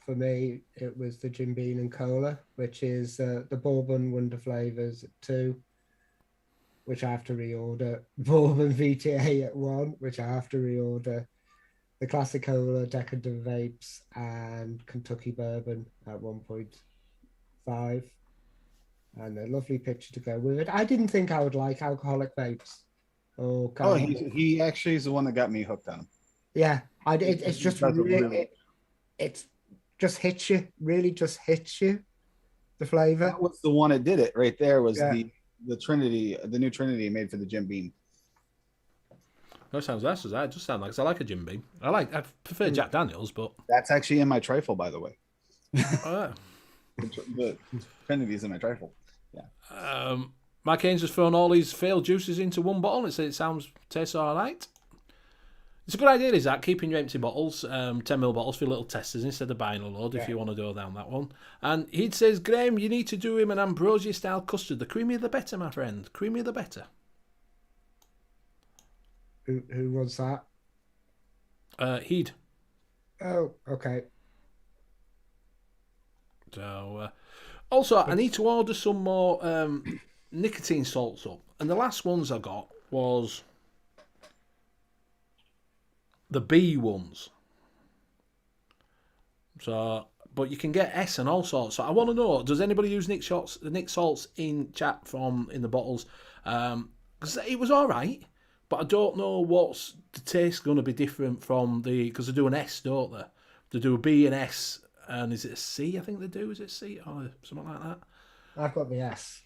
for me it was the Jim Beam and Cola, which is the Bourbon Wonder Flavors at 2, which I have to reorder. Bourbon VTA at 1, which I have to reorder. The Classic Cola, Decadent Vapes, and Kentucky Bourbon at 1.5. And a lovely picture to go with it. I didn't think I would like alcoholic vapes. Oh, he actually is the one that got me hooked on him. Yeah, it's just really, it just hits you. Really, just hits you. The flavor. That was the one that did it right there. Was the Trinity, the new Trinity made for the Jim Beam. That sounds nice. That just sounds like I like a Jim Beam. I prefer Jack Daniels, but that's actually in my trifle, by the way. Oh, the Trinity's in my trifle. Yeah. Mike Haynes has thrown all these failed juices into one bottle. It tastes all right. It's a good idea, is that, keeping your empty bottles, 10ml bottles for little testers instead of buying a load if you want to go down that one. And he says, Graham, you need to do him an Ambrosia-style custard. The creamier the better, my friend. Creamier the better. Who was that? He'd. Oh, okay. So, also, I need to order some more nicotine salts up. And the last ones I got was the B ones. So, but you can get S and all sorts. So I want to know, does anybody use Nick salts in chat in the bottles? Because it was all right, but I don't know what's the taste going to be different from because they do an S, don't they? They do a B and S, and is it a C? I think they do. Is it C or something like that? I've got the S.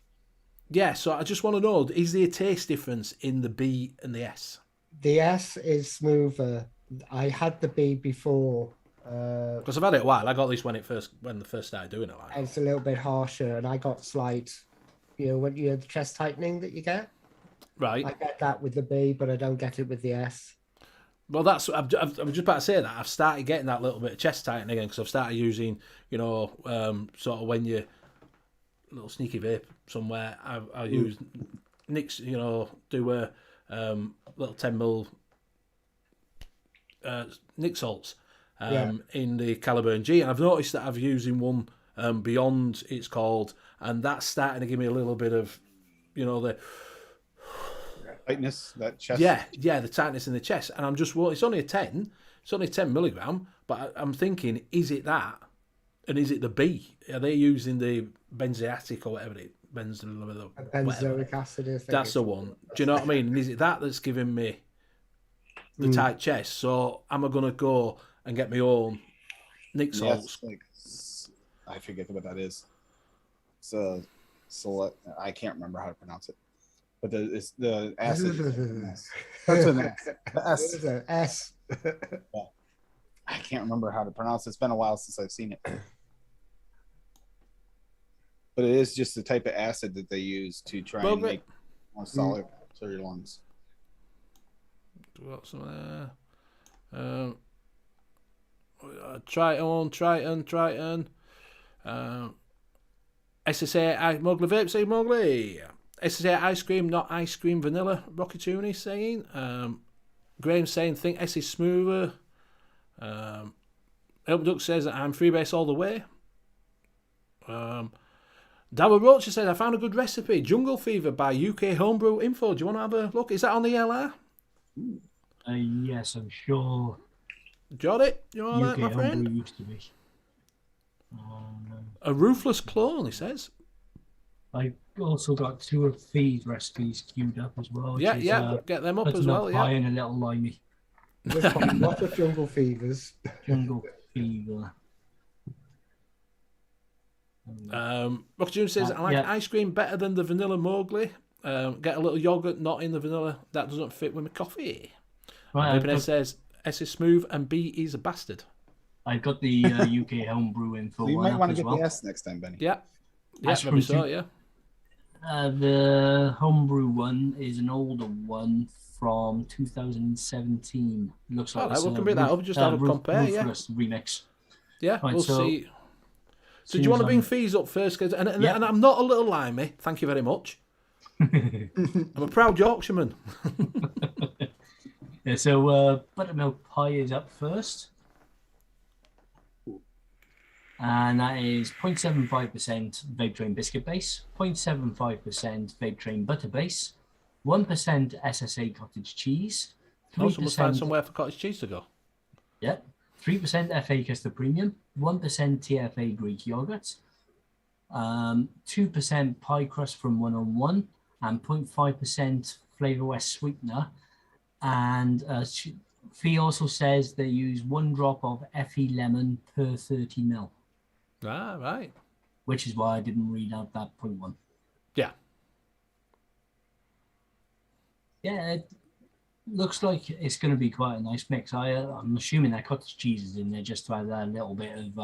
Yeah, so I just want to know, is there a taste difference in the B and the S? The S is smoother. I had the B before. Because I've had it a while. I got this when they first started doing it. It's a little bit harsher, and I got slight. When you have the chest tightening that you get. Right. I get that with the B, but I don't get it with the S. Well, I was just about to say that I've started getting that little bit of chest tightening again because I've started using, sort of when you little sneaky vape somewhere, I use Nick's, do a little 10ml Nick salts in the Caliburn G, and I've noticed that I've using one Beyond, it's called, and that's starting to give me a little bit of, the tightness, that chest. Yeah, the tightness in the chest, and I'm just, it's only 10 milligram, but I'm thinking, is it that, and is it the B? Are they using the benzoatic or whatever benzoic acid? That's the one. Do you know what I mean? And is it that's giving me the tight chest? So am I going to go and get my own Nick salts? I forget what that is. So I can't remember how to pronounce it. But it's the acid. That's an S. The S. S. Yeah. I can't remember how to pronounce it. It's been a while since I've seen it. But it is just the type of acid that they use to try and make more solid to your lungs. What's Triton. SSA Mowgli Vape, say Mowgli. SSA ice cream, not ice cream vanilla. Rocky Tooney saying. Graham saying, think S is smoother. Help Duck says that I'm freebase all the way. Darryl Roach says, I found a good recipe. Jungle Fever by UK Homebrew Info. Do you want to have a look? Is that on the LR? Yes, I'm sure. Got it? You all right, my friend? Used to be. A ruthless clone, he says. I also got 2 of these recipes queued up as well. Which Yeah, is, yeah, get them up as butternut well. pie Yeah. and a little limey. There's quite a lot of jungle fevers. Jungle fever. Rocky June says, I like yeah. ice cream better than the vanilla Mowgli. Get a little yogurt, not in the vanilla. That doesn't fit with my coffee. Right, Baby says, S is smooth and B is a bastard. I've got the UK homebrew info. So you might want to as get well. the S next time, Benny. Yeah. Yeah, That's maybe from so, yeah. The homebrew one is an older one from 2017. Looks like Alright, we can bring that up, just have a compare, yeah. remix. Yeah, Right, we'll so- see. So do you want to bring fees up first? And I'm not a little limey, thank you very much. I'm a proud Yorkshireman. Yeah, so buttermilk pie is up first. And that is 0.75% vape train biscuit base, 0.75% vape train butter base, 1% SSA cottage cheese, Also, must find 3%, somewhere for cottage cheese to go. yeah, 3% FA custard premium, 1% TFA Greek yogurt, 2% pie crust from 101, and 0.5% Flavor West sweetener. And Fee also says they use 1 drop of FE lemon per 30 ml. Ah, right. Which is why I didn't read out that 0.1. Yeah. Yeah, it looks like it's going to be quite a nice mix. I'm assuming that cottage cheese is in there just to add that little bit of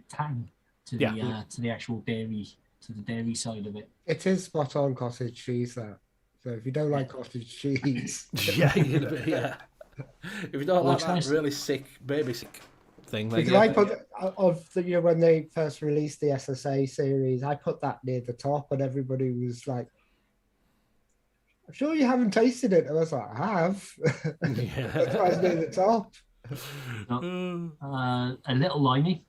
tang to the actual dairy, to the dairy side of it. It is spot on cottage cheese, that. So if you don't like cottage cheese, yeah. If you don't like that nice. really sick, baby sick thing, then because I put when they first released the SSA series, I put that near the top, and everybody was like, "I'm sure you haven't tasted it." And I was like, "I have." Yeah. That's why it's near the top. A little limey.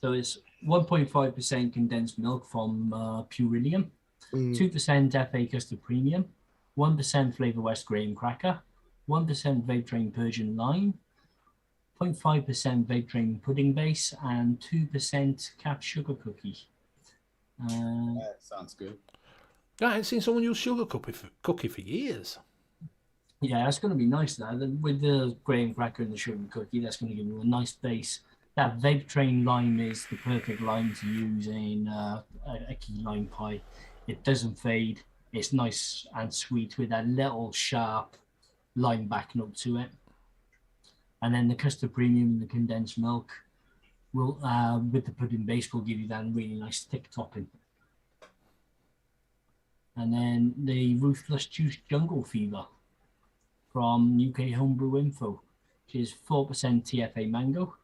So it's 1.5% condensed milk from Purilium, 2% FA custard premium, 1% Flavor West graham cracker, 1% Vape Train Persian lime, 0.5% Vape Train pudding base, and 2% capped sugar cookie. That sounds good. I haven't seen someone use sugar cookie for years. Yeah, that's going to be nice now. With the graham cracker and the sugar cookie, that's going to give you a nice base. That Vape Train lime is the perfect lime to use in a key lime pie. It doesn't fade. It's nice and sweet with that little sharp lime back note to it. And then the custard premium and the condensed milk will, with the pudding base, will give you that really nice thick topping. And then the Ruthless Juice Jungle Fever from UK Homebrew Info, which is 4% TFA mango,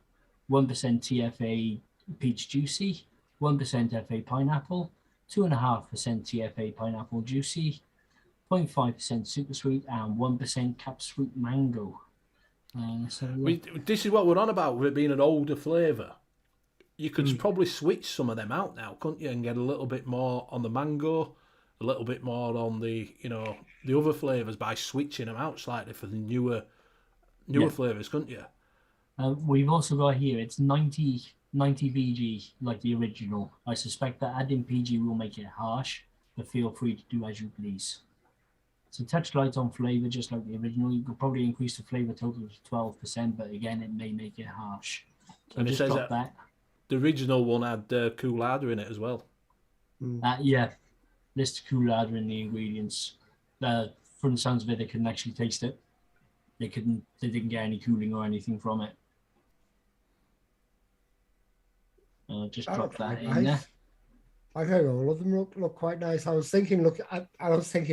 1% TFA peach juicy, 1% FA pineapple, 2.5% TFA pineapple juicy, 0.5% super sweet, and 1% cap sweet mango. This is what we're on about with it being an older flavour. You could probably switch some of them out now, couldn't you, and get a little bit more on the mango, a little bit more on the the other flavours by switching them out slightly for the newer flavours, couldn't you? We've also got here, it's 90 VG like the original. I suspect that adding PG will make it harsh, but feel free to do as you please. So touch light on flavour, just like the original. You could probably increase the flavour total to 12%, but again, it may make it harsh. So And it just says drop that. The original one had Cool-Harder in it as well. Yeah, list Cool-Harder in the ingredients. From the sounds of it, they couldn't actually taste it. They didn't get any cooling or anything from it. Just drop that in there. I think all of them look quite nice. I was thinking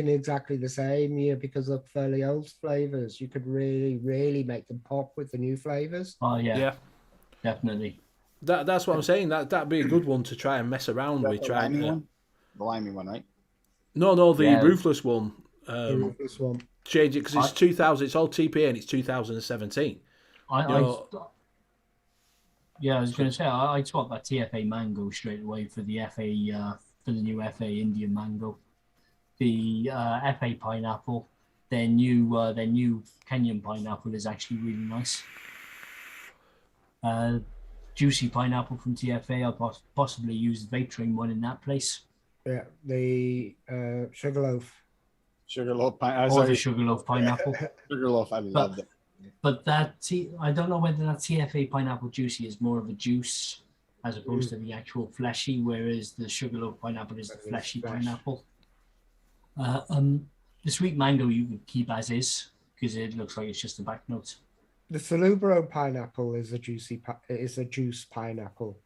exactly the same, because they're fairly old flavors. You could really make them pop with the new flavors. Oh Yeah. Definitely. That's what I'm saying. That'd be a good one to try and mess around with. The limey one, right? No, the Ruthless one. The Ruthless one. Change it because it's 2000. It's all TPA and it's 2017. I was going to say I swapped that TFA mango straight away for the FA for the new FA Indian mango, the FA pineapple. Their new Kenyan pineapple is actually really nice. Juicy pineapple from TFA. I'll possibly use the Vape Train one in that place. Yeah, the Sugarloaf. Sugarloaf pine. Or the Sugarloaf pineapple. Sugarloaf. I loved it. But I don't know whether that TFA pineapple juicy is more of a juice as opposed to the actual fleshy, whereas the Sugarloaf pineapple is the fleshy pineapple. The sweet mango you would keep as is because it looks like it's just a back note. The Salubro pineapple is a juice pineapple.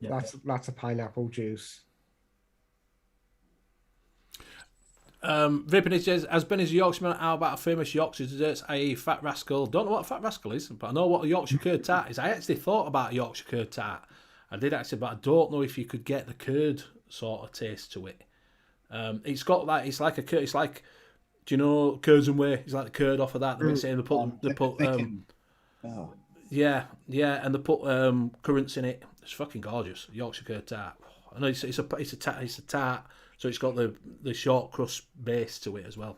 Yeah. That's a pineapple juice. Vaping says, as Ben is a Yorkshireman, how about a famous Yorkshire desserts, i.e. Fat Rascal? Don't know what a Fat Rascal is, but I know what a Yorkshire curd tart is. I actually thought about a Yorkshire curd tart. I did actually, but I don't know if you could get the curd sort of taste to it. It's got like, it's like a curd, it's like, do you know curds and whey? It's like the curd off of that. They put yeah, and they put currants in it. It's fucking gorgeous. Yorkshire curd tart. I know it's a tart. So it's got the short crust base to it as well.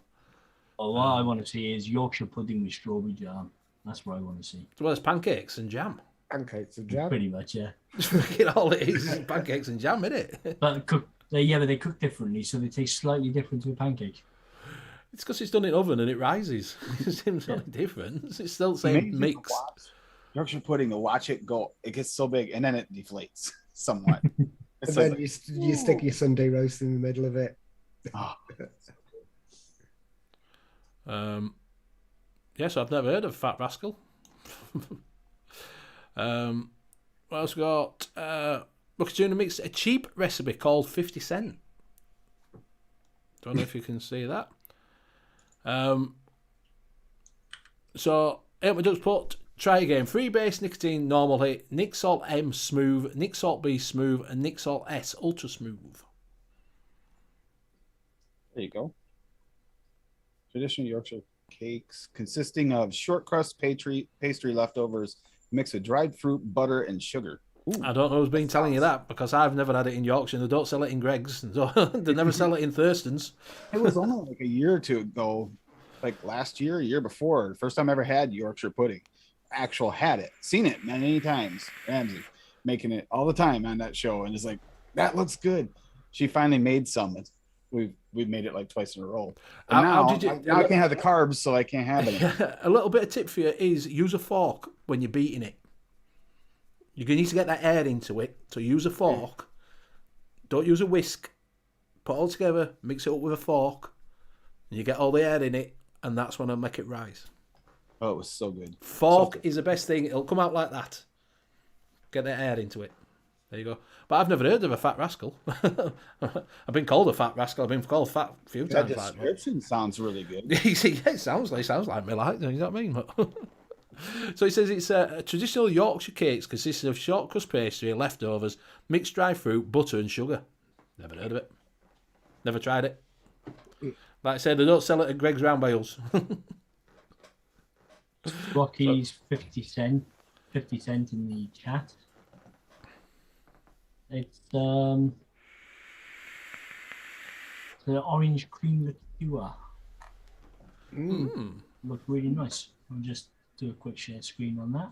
Well, what I want to see is Yorkshire pudding with strawberry jam. That's what I want to see. Well, it's pancakes and jam. Pancakes and jam. Pretty much, yeah. All it is pancakes and jam, isn't it? But they cook differently, so they taste slightly different to a pancake. It's because it's done in oven and it rises. It seems really different. It's still the same mix. Yorkshire pudding, to watch it go, it gets so big and then it deflates somewhat. And then you stick your Sunday roast in the middle of it. Yes, I've never heard of Fat Rascal. What else we got? Buckatuna mixed a cheap recipe called 50 Cent. Don't know if you can see that. So, Elton Ducks put, try again. Free base, nicotine, normal hit, Nick Salt M smooth, Nick Salt B smooth, and Nick Salt S ultra smooth. There you go. Traditional Yorkshire cakes consisting of short crust pastry leftovers mixed with dried fruit, butter, and sugar. Ooh, I don't know who's been telling you that because I've never had it in Yorkshire. They don't sell it in Greg's. They never sell it in Thurston's. It was only like a year or two ago, like last year, a year before. First time I ever had Yorkshire pudding. Had it, seen it many times. Ramsey making it all the time on that show, and it's like, that looks good. She finally made some. We've made it like twice in a row. And now I can't have the carbs, so I can't have it. A little bit of tip for you is use a fork when you're beating it. You're going to need to get that air into it, so use a fork. Don't use a whisk. Put it all together, mix it up with a fork, and you get all the air in it, and that's when I'll make it rise. Oh, it was so good. Fork is the best thing. It'll come out like that. Get the air into it. There you go. But I've never heard of a Fat Rascal. I've been called a Fat Rascal. I've been called fat a few times. That description sounds really good. Yeah, it sounds like me, like, you know what I mean? So he says it's a traditional Yorkshire cakes consisting of short crust pastry, leftovers, mixed dry fruit, butter, and sugar. Never heard of it. Never tried it. Like I said, they don't sell it at Greg's Round Bales. Rocky's 50 cent in the chat. It's the orange cream liqueur. Look really nice. I'll just do a quick share screen on that.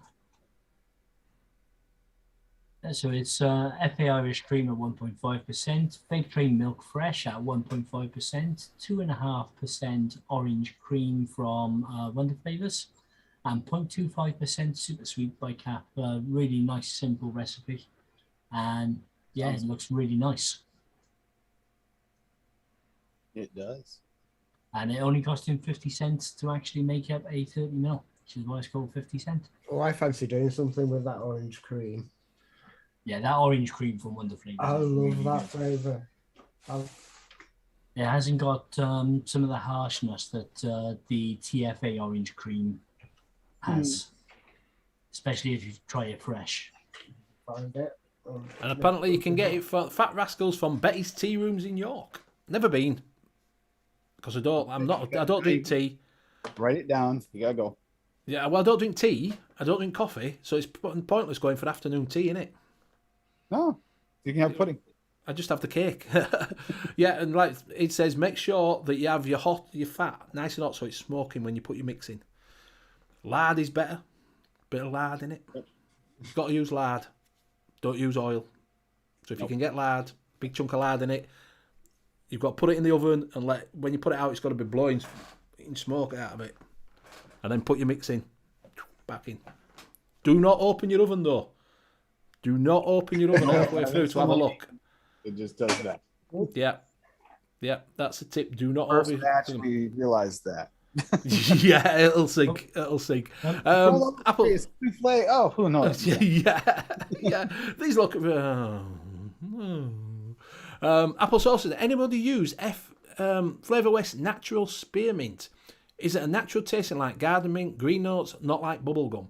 So it's FA Irish cream at 1.5%, Fake Train Milk Fresh at 1.5%, 2.5% orange cream from Wonder Flavors, and 0.25% Super Sweet by Cap. Really nice, simple recipe. And yeah, it looks really nice. It does. And it only cost him 50 cents to actually make up a 30ml, which is why it's called 50 cent. Oh, I fancy doing something with that orange cream. Yeah, that orange cream from Wonder Flavors. I love that flavour. It hasn't got some of the harshness that the TFA orange cream has, especially if you try it fresh. Find it. And apparently you can get it for Fat Rascals from Betty's Tea Rooms in York. Never been, because I don't drink tea. Write it down. You gotta go. Yeah, well, I don't drink tea. I don't drink coffee, so it's pointless going for afternoon tea, innit? No, you can have pudding. I just have the cake. Yeah, and like it says, make sure that you have your fat nice and hot, so it's smoking when you put your mix in. Lard is better. Bit of lard in it. You've got to use lard. Don't use oil. So if you can get lard, big chunk of lard in it. You've got to put it in the oven and when you put it out, it's got to be blowing smoke out of it. And then put your mix in, back in. Do not open your oven though. Do not open your oven all the way through to have a look. It just does that. Yeah, that's a tip. Do not First open. actually realized that. Yeah, it'll sink. Apple. It's souffle. Oh, who knows? Yeah. These look. Apple sauces. Anybody use Flavor West Natural Spearmint? Is it a natural tasting like garden mint, green notes, not like bubble gum?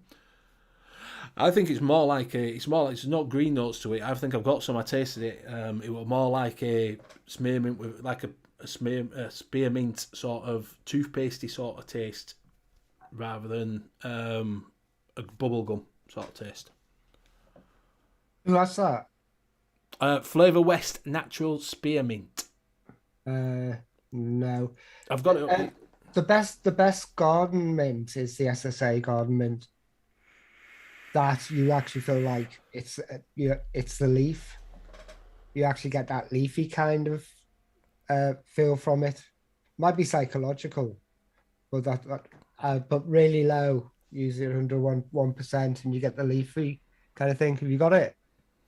I think it's more like it's not green notes to it. I think I've got some. I tasted it. It was more like a spearmint with like a spearmint sort of toothpastey sort of taste, rather than a bubble gum sort of taste. What's that? Flavor West Natural Spearmint. No. I've got it. The best garden mint is the SSA garden mint. That you actually feel like it's the leaf. You actually get that leafy kind of feel from it. Might be psychological, but but really low. Use it under 1%, and you get the leafy kind of thing. Have you got it?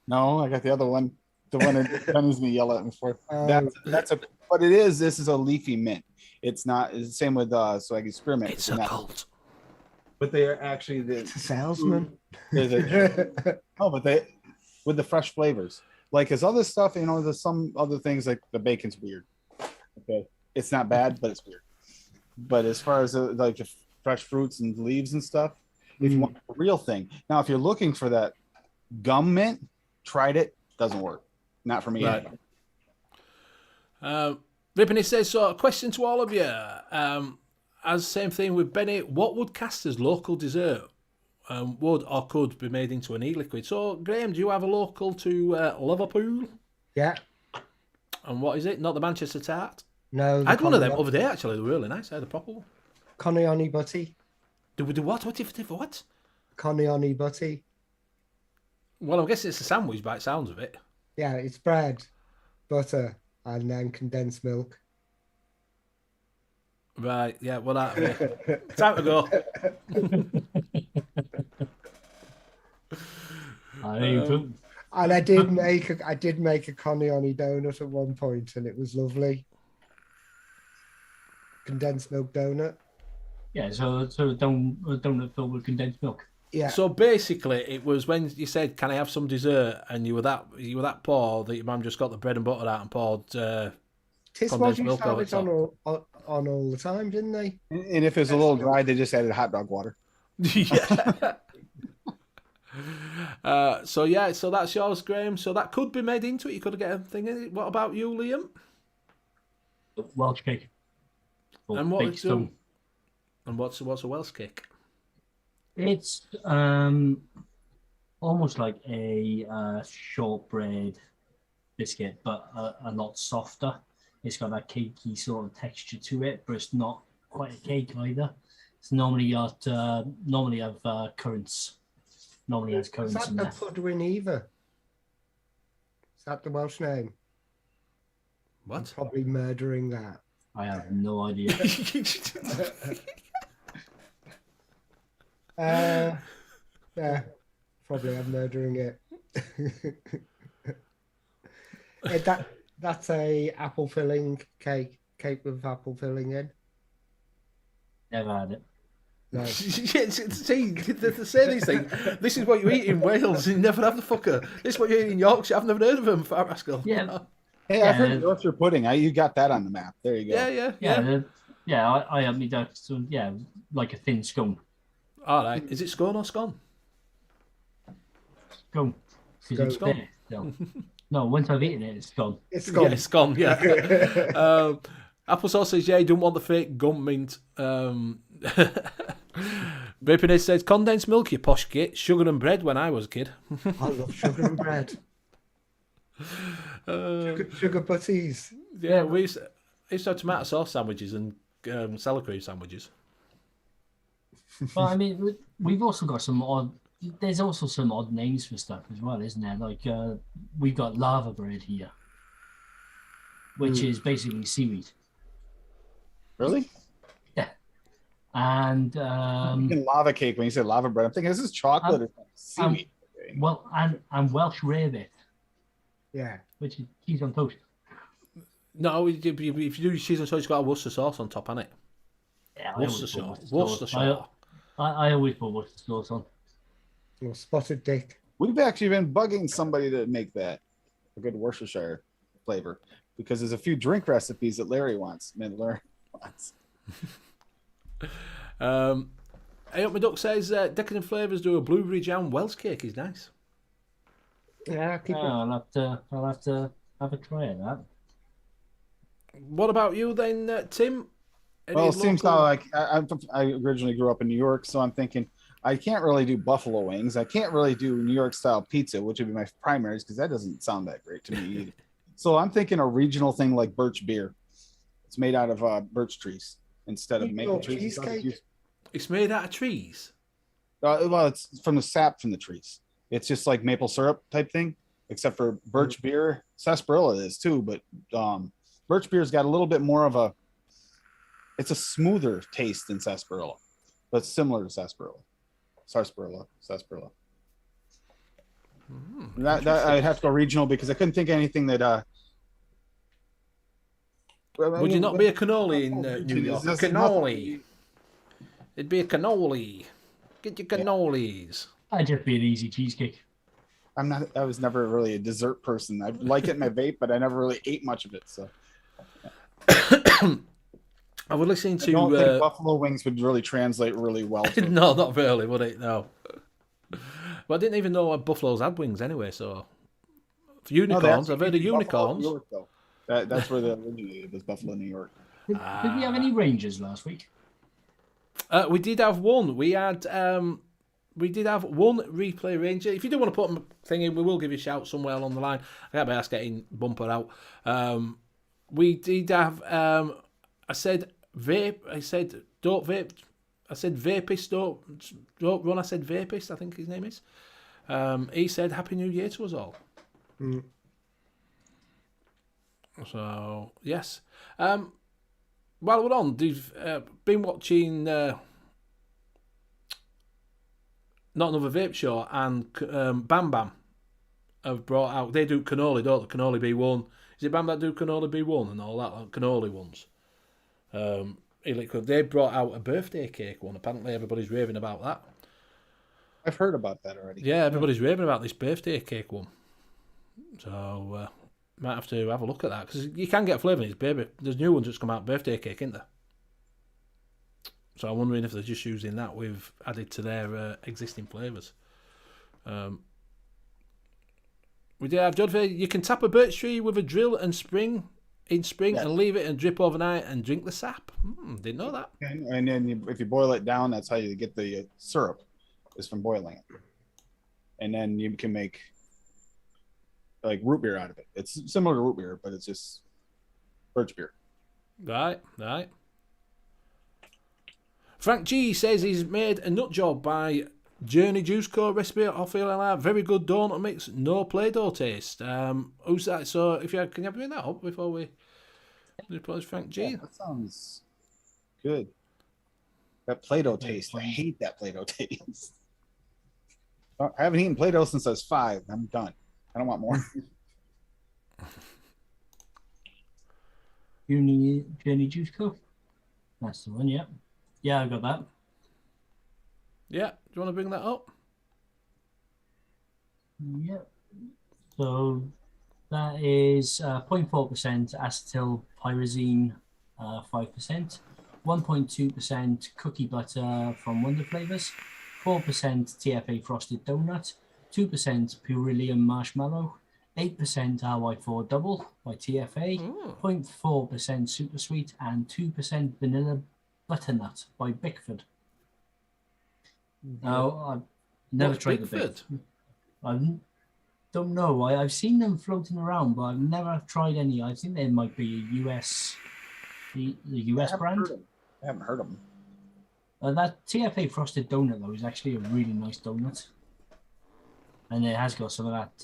No, I got the other one. The one that Penny's gonna yell at me for. That's a. But it is. This is a leafy mint. It's not. It's the same with Swaggy Spearmint. It's a cult. But they are actually It's a salesman. But they with the fresh flavors. Like his other stuff, there's some other things like the bacon's weird. Okay, it's not bad, but it's weird. But as far as like the fresh fruits and leaves and stuff, if you want a real thing. Now, if you're looking for that gum mint, tried it, doesn't work. Not for me. Right. Rippany says, so a question to all of you. As same thing with Benny, what would cast as local dessert would or could be made into an e-liquid? So, Graham, do you have a local to Liverpool? Yeah. And what is it? Not the Manchester tart? No. I had one of them over there, actually. They were really nice. I had a proper one. Conioni butty. Do what? What? Conioni butty. Well, I'm guessing it's a sandwich by the sounds of it. Yeah, it's bread, butter, and then condensed milk. Right, yeah, well, time to go. And I did make a Conioni donut at one point, and it was lovely. Condensed milk donut. Yeah, so a donut filled with condensed milk. Yeah. So basically, it was when you said, "Can I have some dessert?" and you were that poor that your mum just got the bread and butter out and poured condensed milk over it. On all the time, didn't they? And if it's a little dry, they just added hot dog water. Yeah. So that's yours, Graham. So that could be made into it. You could get a thing in it. What about you, Liam? Welsh cake. And what's a Welsh cake? It's almost like a shortbread biscuit, but a lot softer. It's got that cakey sort of texture to it, but it's not quite a cake either. It's normally have currants. Normally has currants in there. Is that the Pudwyn Eva? Is that the Welsh name? What? I'm probably murdering that. I have no idea. Yeah, probably I'm murdering it. That's a apple filling cake with apple filling in. Never had it. No. See, to say these things, this is what you eat in Wales, and you never have the fucker. This is what you eat in Yorkshire. I've never heard of them, Fat Rascal. Yeah. Hey, I've heard of Yorkshire pudding. You got that on the map. There you go. Yeah. I have me that. So yeah, like a thin scone. All right. Is it scone or scone? Scone. It's Scone. No, once I've eaten it, it's gone. It's gone. Yeah, it's gone. Yeah. Applesauce says, yeah, you don't want the fake gum mint. Vapinade says, condensed milk, you posh git. Sugar and bread when I was a kid. I love sugar and bread. Sugar butties. Yeah, we used to have tomato sauce sandwiches and sour cream sandwiches. Well, I mean, we've also got some odd. There's also some odd names for stuff as well, isn't there? Like we've got lava bread here. which is basically seaweed. Really? Yeah. And I'm thinking lava cake when you said lava bread. I'm thinking, is this chocolate or seaweed? well, and Welsh rarebit, Yeah. which is cheese on toast. No, if you do cheese and sauce, it's got a Worcester sauce on top, hasn't it? Yeah, Worcestershire. I always put Worcester sauce on. Or spotted dick. We've actually been bugging somebody to make that a good Worcestershire flavor because there's a few drink recipes that Larry wants. Hey Up My Duck says Decadent Flavours do a blueberry jam Welsh cake is nice. Yeah, I'll have to have a try at that. What about you then, Tim? Well, it seems how like I originally grew up in New York, so I'm thinking I can't really do buffalo wings. I can't really do New York style pizza, which would be my primaries because that doesn't sound that great to me either. So I'm thinking a regional thing like birch beer. It's made out of birch trees instead of maple trees. Cheesecake? It's made out of trees. Well, it's from the sap from the trees. It's just like maple syrup type thing, except for birch beer. Sarsaparilla is too, but birch beer's got a little bit more of it's a smoother taste than sarsaparilla, but similar to sarsaparilla. Sarsaparilla. That I'd have to go regional because I couldn't think of anything that. Would you not be a cannoli in New York? Cannoli. It'd be a cannoli. Get your cannolis. I'd just be an easy cheesecake. I was never really a dessert person. I like it in my vape, but I never really ate much of it. So I was listening to. I don't think buffalo wings would really translate really well. No, not really, would it? No. Well, I didn't even know buffaloes had wings anyway. So for unicorns, I've heard of unicorns. York, that's where they originated. Was Buffalo, New York. Did we have any Rangers last week? We did have one. We did have one replay ranger. If you do want to put a thing in, we will give you a shout somewhere along the line. I can't be asked getting bumper out. We did have. I said vape. I said don't vape. I said vapist. Don't run. I said vapist. I think his name is. He said Happy New Year to us all. Mm. So yes. While we're on, we've been watching Not Another Vape Show, and Bam Bam have brought out. They do cannoli, don't they? Cannoli B1. Is it Bam that do cannoli B1 and all that, like cannoli ones? E-liquid. They brought out a birthday cake one. Apparently, everybody's raving about that. I've heard about that already. Yeah, everybody's raving about this birthday cake one. So might have to have a look at that because you can get flavour in this baby. There's new ones that's come out, birthday cake, isn't there? So I'm wondering if they're just using that with added to their existing flavours. We did have John. You can tap a birch tree with a drill and spring and leave it and drip overnight and drink the sap. Didn't know that. And then if you boil it down, that's how you get the syrup, is from boiling it. And then you can make like root beer out of it. It's similar to root beer, but it's just birch beer. Right. Frank G says he's made a nut job by Journey Juice Co. recipe off ELR. Very good donut mix, no Play-Doh taste. Who's that? So if you can you bring that up before we put Frank G? Yeah, that sounds good. That Play-Doh taste. I hate that Play-Doh taste. I haven't eaten Play-Doh since I was 5. I'm done. I don't want more. Journey Juice Co. That's the one, yeah. Yeah, I got that. Yeah, do you want to bring that up? Yeah. So that is 0.4% acetyl pyrazine, 5%, 1.2% cookie butter from Wonder Flavors, 4% TFA frosted donut, 2% Purilium marshmallow, 8% RY4 double by TFA, 0.4% super sweet, and 2% vanilla butternut by Bickford. Now, I've never tried Bickford? the Bickford. I don't know. I've seen them floating around, but I've never tried any. I think they might be a US, the US brand. I haven't heard of them. That TFA frosted donut, though, is actually a really nice donut. And it has got some of that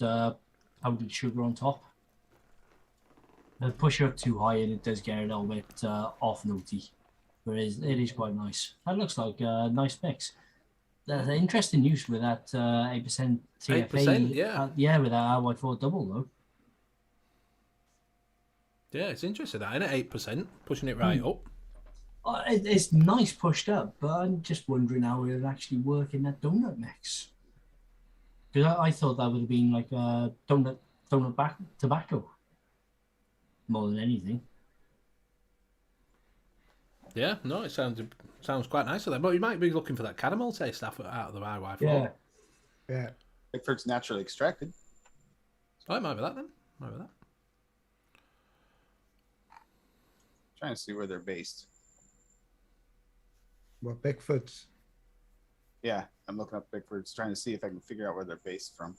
powdered sugar on top. push it up too high and it does get a little bit off notey. But it is quite nice. That looks like a nice mix. That's an interesting use with that 8% TFA. 8%, yeah. Yeah, with that RY4 double though. Yeah, it's interesting that, isn't it? 8%, pushing it right up. It's nice pushed up, but I'm just wondering how it would actually work in that donut mix. Because I thought that would have been like a donut tobacco more than anything. Yeah, no, it sounds quite nice of that. But you might be looking for that caramel taste out of the RY4. Yeah. Yeah. Bickford's naturally extracted. Oh, it might be that then. Might be that. Trying to see where they're based. Well, Bigfoot's. Yeah, I'm looking up Bickford's, trying to see if I can figure out where they're based from.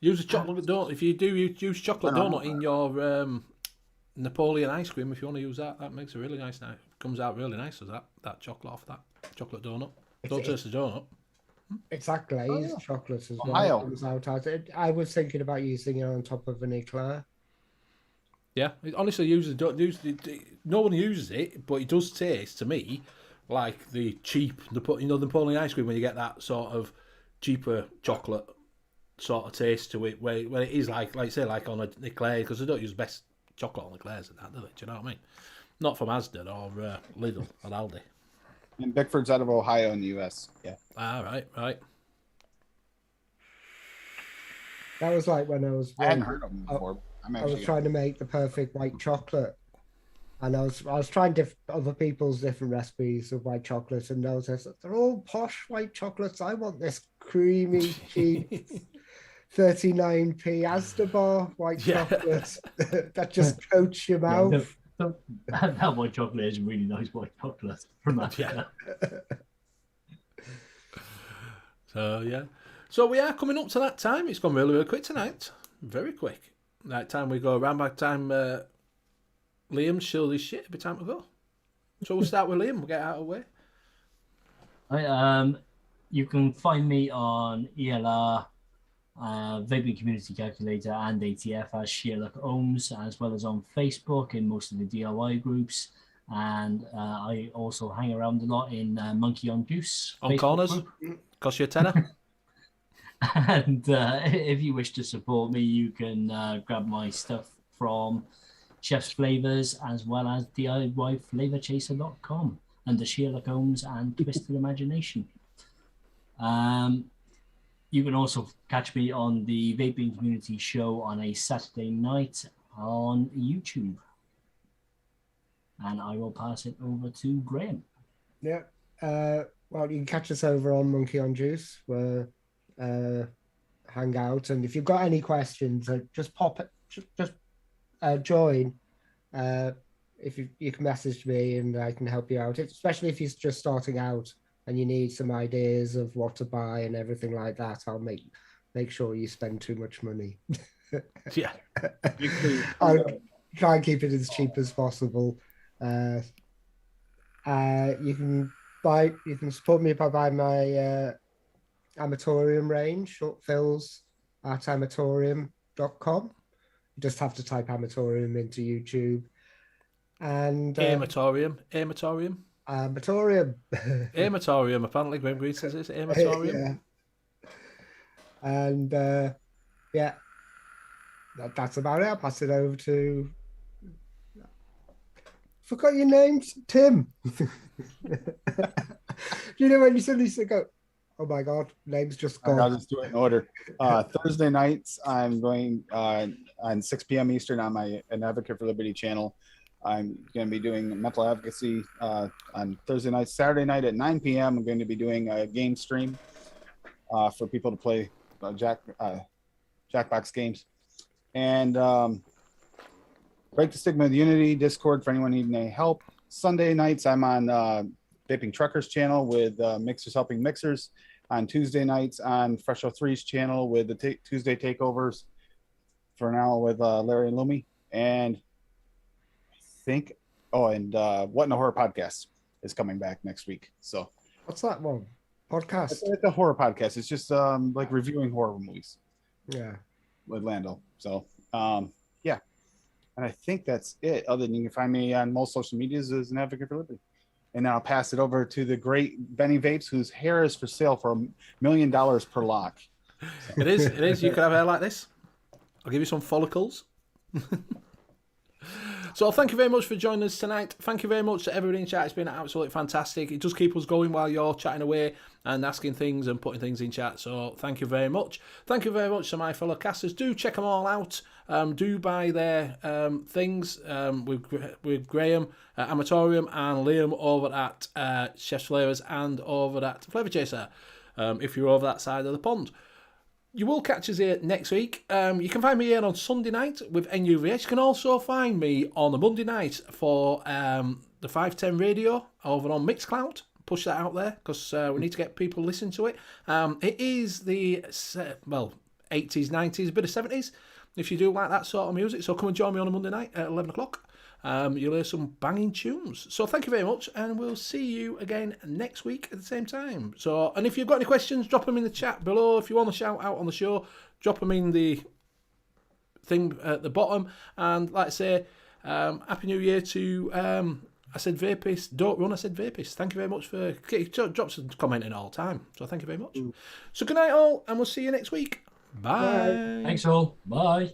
Use a chocolate donut. If you do use chocolate No. donut in your Napoleon ice cream, if you want to use that, that makes a really nice. Comes out really nice as that chocolate off that chocolate donut. Don't taste the donut. It's that glazed chocolate as well. Ohio. It comes out as it. I was thinking about using it on top of an eclair. Yeah, it honestly no one uses it, but it does taste to me like the cheap, Napoleon ice cream when you get that sort of cheaper chocolate sort of taste to it, where it is like say like on an eclair, because they don't use best chocolate on eclairs and that, do they? Do you know what I mean? Not from Asda or Lidl or Aldi. And Bickford's out of Ohio in the U.S. Yeah. Ah, right. That was like when I was. I hadn't heard of them before. I was trying to make the perfect white chocolate, and I was trying other people's different recipes of white chocolate, and those they're all posh white chocolates. I want this creamy, cheap, 39p Asda bar white chocolate that just coats your mouth. That white chocolate is really nice white chocolate from that. Yeah. So we are coming up to that time. It's gone really, really quick tonight. Very quick. That time we go around, by the time Liam's showed his shit, every time we go. So we'll start with Liam. We'll get out of the way. Right, you can find me on ELR, Vaping Community Calculator, and ATF as Sherlock Ohms, as well as on Facebook in most of the DIY groups. And I also hang around a lot in Monkey on Juice. On Facebook corners, group. cost you a tenner. And if you wish to support me, you can grab my stuff from Chef's Flavors as well as DIYFlavorchaser.com under Sherlock Holmes and Twisted Imagination. You can also catch me on the Vaping Community Show on a Saturday night on YouTube. And I will pass it over to Graham. Yeah. Well, you can catch us over on Monkey on Juice, where hang out, and if you've got any questions, just pop it, just join. If you can message me and I can help you out, especially if you're just starting out and you need some ideas of what to buy and everything like that. I'll make sure you spend too much money. Yeah. I'll try and keep it as cheap as possible. You can support me by buying my Amatorium range, short fills at amatorium.com. You just have to type Amatorium into YouTube. And Amatorium. Amatorium, apparently Graham Green says it's Amatorium. Yeah. And that's about it. I'll pass it over to forgot your name, Tim. You know when you suddenly go, oh my God, name's just gone. I'll just do it in order. Thursday nights, I'm going on 6 p.m. Eastern on an Advocate for Liberty channel. I'm going to be doing mental advocacy on Thursday night. Saturday night at 9 p.m., I'm going to be doing a game stream for people to play Jackbox games. And Break the Stigma of Unity Discord for anyone needing any help. Sunday nights, I'm on Vaping Truckers channel with Mixers Helping Mixers. On Tuesday nights on Fresh 03's channel with the Tuesday takeovers for now with Larry and Lumi. And What in a Horror podcast is coming back next week. So what's that one? Podcast? It's a horror podcast. It's just like reviewing horror movies. Yeah. with Lando. So yeah, and I think that's it. Other than you can find me on most social medias as an advocate for liberty. And now I'll pass it over to the great Benny Vapes, whose hair is for sale for $1 million per lock. It is. It is. You could have hair like this. I'll give you some follicles. So thank you very much for joining us tonight. Thank you very much to everybody in chat. It's been absolutely fantastic. It does keep us going while you're chatting away and asking things and putting things in chat. So thank you very much. Thank you very much to my fellow casters. Do check them all out. Do buy their things with Graham at Amatorium and Liam over at Chef's Flavors and over at Flavor Chaser if you're over that side of the pond. You will catch us here next week. You can find me here on Sunday night with NUVS. You can also find me on a Monday night for the 510 radio over on Mixcloud. Push that out there because we need to get people listening to it. It is the 80s, 90s, a bit of 70s, if you do like that sort of music. So come and join me on a Monday night at 11 o'clock. You'll hear some banging tunes. So thank you very much, and we'll see you again next week at the same time. So, and if you've got any questions, drop them in the chat below. If you want to shout out on the show, drop them in the thing at the bottom. And like I say, Happy New Year to I said Vapist, don't run, I said Vapist. Thank you very much for drops and commenting all the time. So thank you very much. So good night all, and we'll see you next week. Bye. Thanks all. Bye.